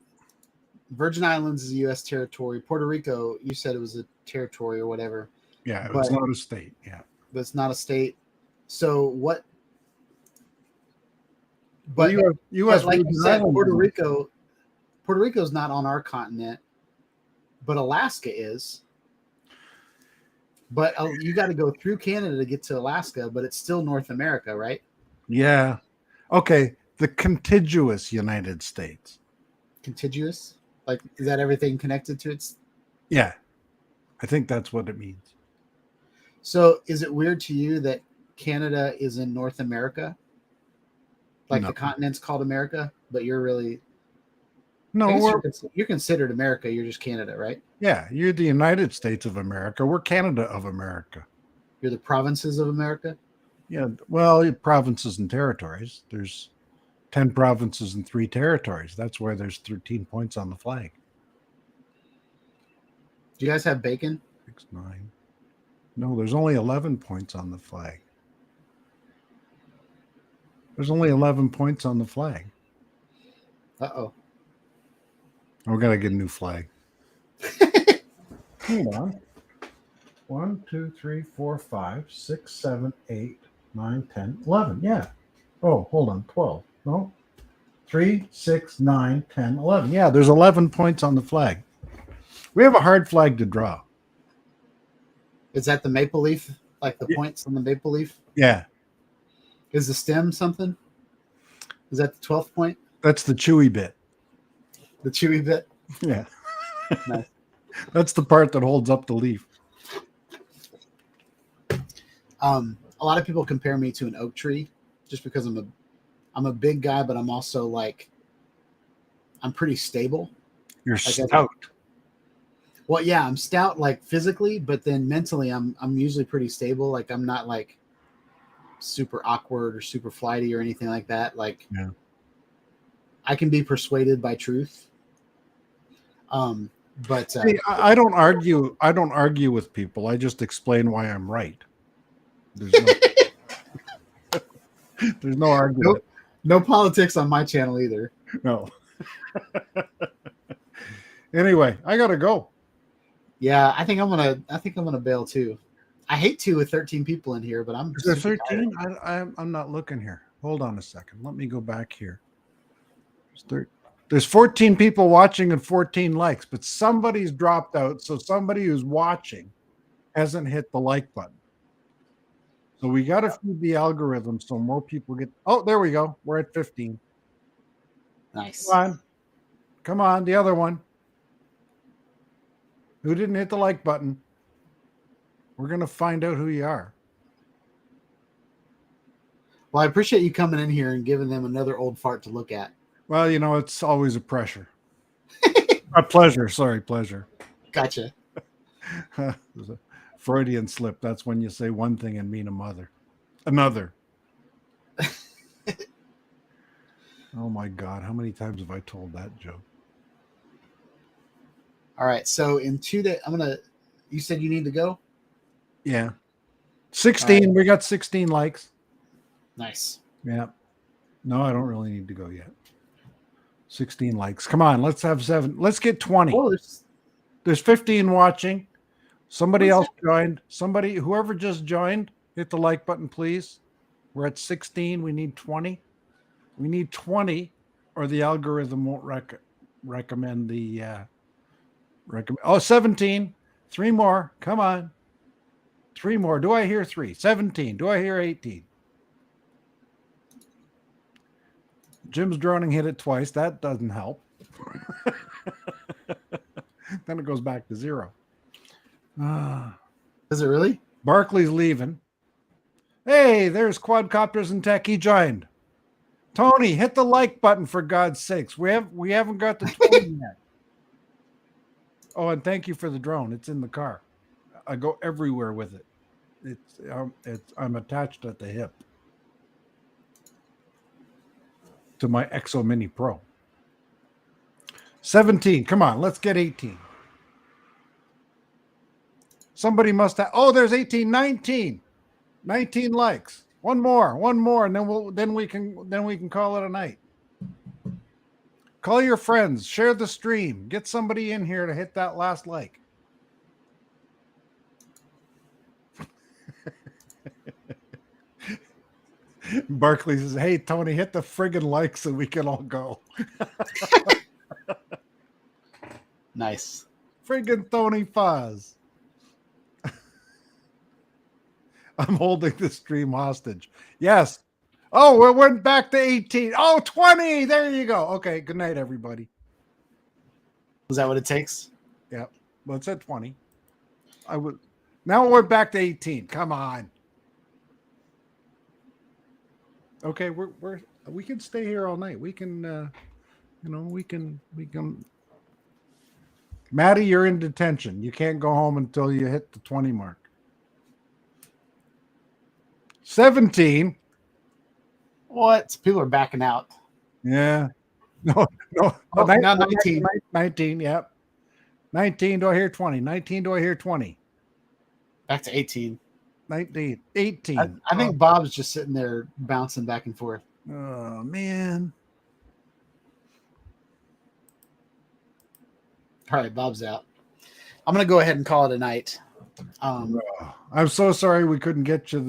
Virgin Islands is a U.S. territory. Puerto Rico, you said it was a territory or whatever. Yeah, it's not a state. Yeah. But it's not a state. So what? But U.S. like you said, Puerto Rico's not on our continent, but Alaska is. But you got to go through Canada to get to Alaska, but it's still North America, right? Yeah. Okay. The contiguous United States. Contiguous? Like, is that everything connected to it? Yeah. I think that's what it means. So is it weird to you that Canada is in North America? Like No. the continent's called America, but you're really... No, you're considered America. You're just Canada, right? Yeah, you're the United States of America. We're Canada of America. You're the provinces of America? Yeah, well, provinces and territories. There's 10 provinces and 3 territories. That's why there's 13 points on the flag. Do you guys have bacon? 6, 9. No, there's only 11 points on the flag. There's only 11 points on the flag. Uh-oh. We're gonna get a new flag. Hold on. 1, 2, 3, 4, 5, 6, 7, 8, 9, 10, 11. Yeah. Oh, hold on. 12. No. 3, 6, 9, 10, 11. Yeah, there's 11 points on the flag. We have a hard flag to draw. Is that the maple leaf? Like the Yeah. points on the maple leaf? Yeah. Is the stem something? Is that the 12th point? That's the chewy bit. The chewy bit? Yeah. Nice. That's the part that holds up the leaf. A lot of people compare me to an oak tree just because I'm a big guy, but I'm also like I'm pretty stable. You're Like stout. Well, yeah, I'm stout like physically, but then mentally I'm usually pretty stable. Like I'm not like super awkward or super flighty or anything like that. Like Yeah. I can be persuaded by truth. But See, I don't argue. I don't argue with people. I just explain why I'm right. There's no, there's no argument. no politics on my channel either. No. Anyway, I gotta go. Yeah, I think I'm gonna bail too. I hate to with 13 people in here, but I'm Is there super tired. 13? I'm not looking here. Hold on a second. Let me go back here. There's 14 people watching and 14 likes, but somebody's dropped out. So somebody who's watching hasn't hit the like button. So we got to feed the algorithm so more people get. Oh, there we go. We're at 15. Nice. Come on. Come on. The other one. Who didn't hit the like button? We're going to find out who you are. Well, I appreciate you coming in here and giving them another old fart to look at. Well, you know, it's always a pressure. A pleasure. Sorry, pleasure. Gotcha. There's a Freudian slip. That's when you say one thing and mean another. Oh my God. How many times have I told that joke? All right. So in 2 days, you said you need to go? Yeah. 16. We got 16 likes. Nice. Yeah. No, I don't really need to go yet. 16 likes. Come on. Let's have 7. Let's get 20. Oh, There's 15 watching. Somebody else joined. Whoever just joined, hit the like button, please. We're at 16. We need 20. We need 20 or the algorithm won't recommend the Oh, 17. 3 more. Come on. 3 more. Do I hear 3? 17. Do I hear 18? Jim's droning hit it twice. That doesn't help. Then it goes back to 0. Is it really? Barkley's leaving. Hey, there's Quadcopters and Tech. He joined. Tony, hit the like button for God's sakes. We haven't got the 20 yet. Oh, and thank you for the drone. It's in the car. I go everywhere with it. I'm attached at the hip to my Exo Mini Pro. 17. Come on, let's get 18. Somebody must have. Oh, there's 18. 19. 19 likes. One more, and then we can call it a night. Call your friends, share the stream, get somebody in here to hit that last like. Barkley says, "Hey Tony, hit the friggin' like so we can all go." Nice. Friggin' Tony Foz. I'm holding the stream hostage. Yes. Oh, we went back to 18. Oh, 20. There you go. Okay. Good night, everybody. Is that what it takes? Yeah. Well, it said 20. Now we're back to 18. Come on. Okay, we can stay here all night. We can we can Maddie, you're in detention. You can't go home until you hit the 20 mark. 17. What? People are backing out. Yeah. No. Oh, now 19. 19, yep. 19, do I hear 20? 19, do I hear 20? Back to 18. 19, 18. I think Bob's just sitting there bouncing back and forth. Oh, man. All right, Bob's out. I'm gonna go ahead and call it a night. I'm so sorry we couldn't get you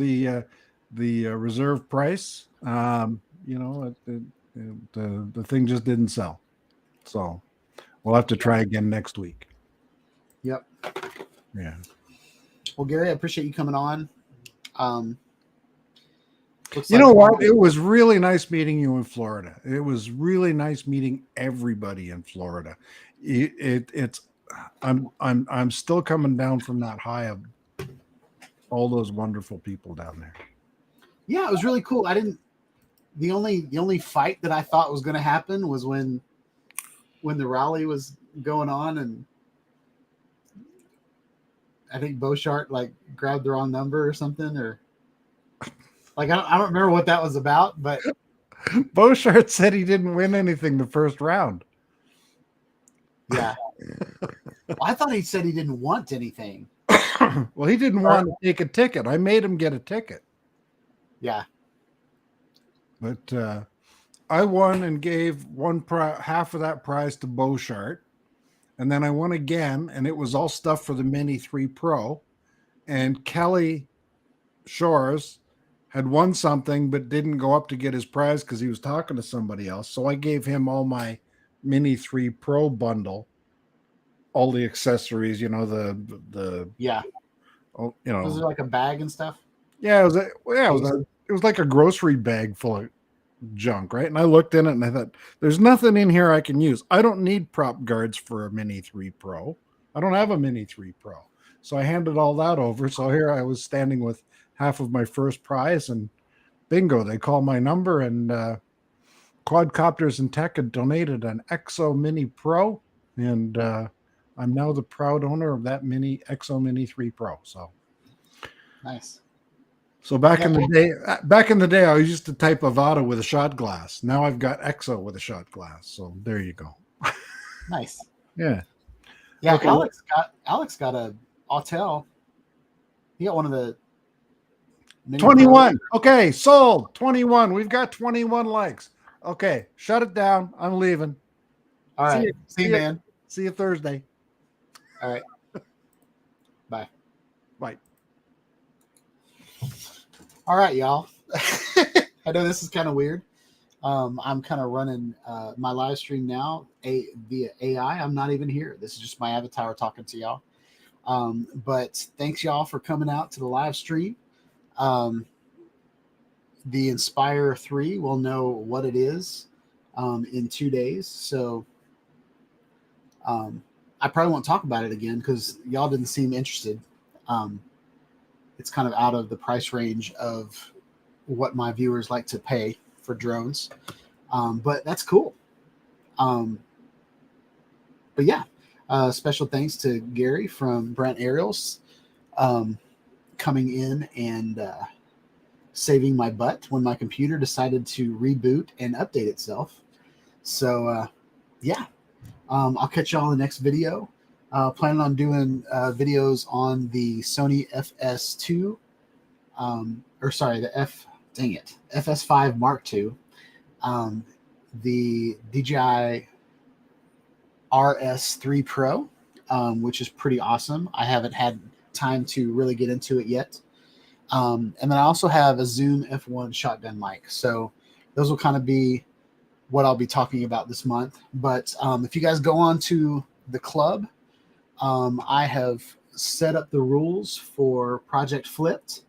the reserve price. You know, the thing just didn't sell, so we'll have to try again next week. Yep. Yeah. Well, Gary, I appreciate you coming on. You know what? It was really nice meeting you in Florida. It was really nice meeting everybody in Florida. I'm still coming down from that high of all those wonderful people down there. Yeah, it was really cool. The only fight that I thought was going to happen was when the rally was going on, and I think Beauchart like grabbed the wrong number or something, or like I don't remember what that was about, but Beauchart said he didn't win anything the first round. Yeah. Well, I thought he said he didn't want anything. Well, he didn't want to take a ticket. I made him get a ticket. Yeah. But I won and gave half of that prize to Beauchart. And then I won again, and it was all stuff for the Mini 3 Pro. And Kelly Shores had won something but didn't go up to get his prize because he was talking to somebody else. So I gave him all my Mini 3 Pro bundle, all the accessories, you know, the yeah, you know, was it like a bag and stuff? Yeah, it was like a grocery bag full of junk, right? And I looked in it and I thought, there's nothing in here I can use. I don't need prop guards for a Mini 3 Pro. I don't have a Mini 3 Pro. So I handed all that over. So here I was standing with half of my first prize, and bingo, they call my number, and Quadcopters and Tech had donated an Exo Mini Pro, and I'm now the proud owner of that Exo Mini 3 Pro. So nice. So back in the day, I used to type Avata with a shot glass. Now I've got Exo with a shot glass. So there you go. Nice. Yeah. Yeah. Okay. Alex got a Autel. He got one of the 21. Okay, sold. 21. We've got 21 likes. Okay, shut it down. I'm leaving. All right. See you, man. See you Thursday. All right. Bye. Bye. All right, y'all. I know this is kind of weird. I'm kind of running my live stream now via AI. I'm not even here. This is just my avatar talking to y'all. But thanks, y'all, for coming out to the live stream. The Inspire 3 will know what it is in 2 days. So I probably won't talk about it again because y'all didn't seem interested. It's kind of out of the price range of what my viewers like to pay for drones. But that's cool. But yeah, special thanks to Gary from Brent Aerials coming in and saving my butt when my computer decided to reboot and update itself. So yeah, I'll catch y'all in the next video. Planning on doing videos on the Sony FS2, FS5 Mark II, the DJI RS3 Pro, which is pretty awesome. I haven't had time to really get into it yet. And then I also have a Zoom F1 shotgun mic. So those will kind of be what I'll be talking about this month. But if you guys go on to the club, I have set up the rules for Project Flipped.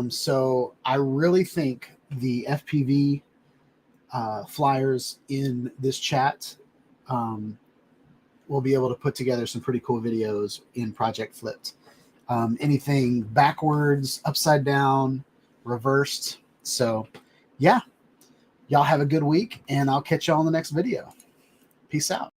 So I really think the FPV flyers in this chat will be able to put together some pretty cool videos in Project Flipped. Anything backwards, upside down, reversed. So yeah, y'all have a good week, and I'll catch y'all in the next video. Peace out.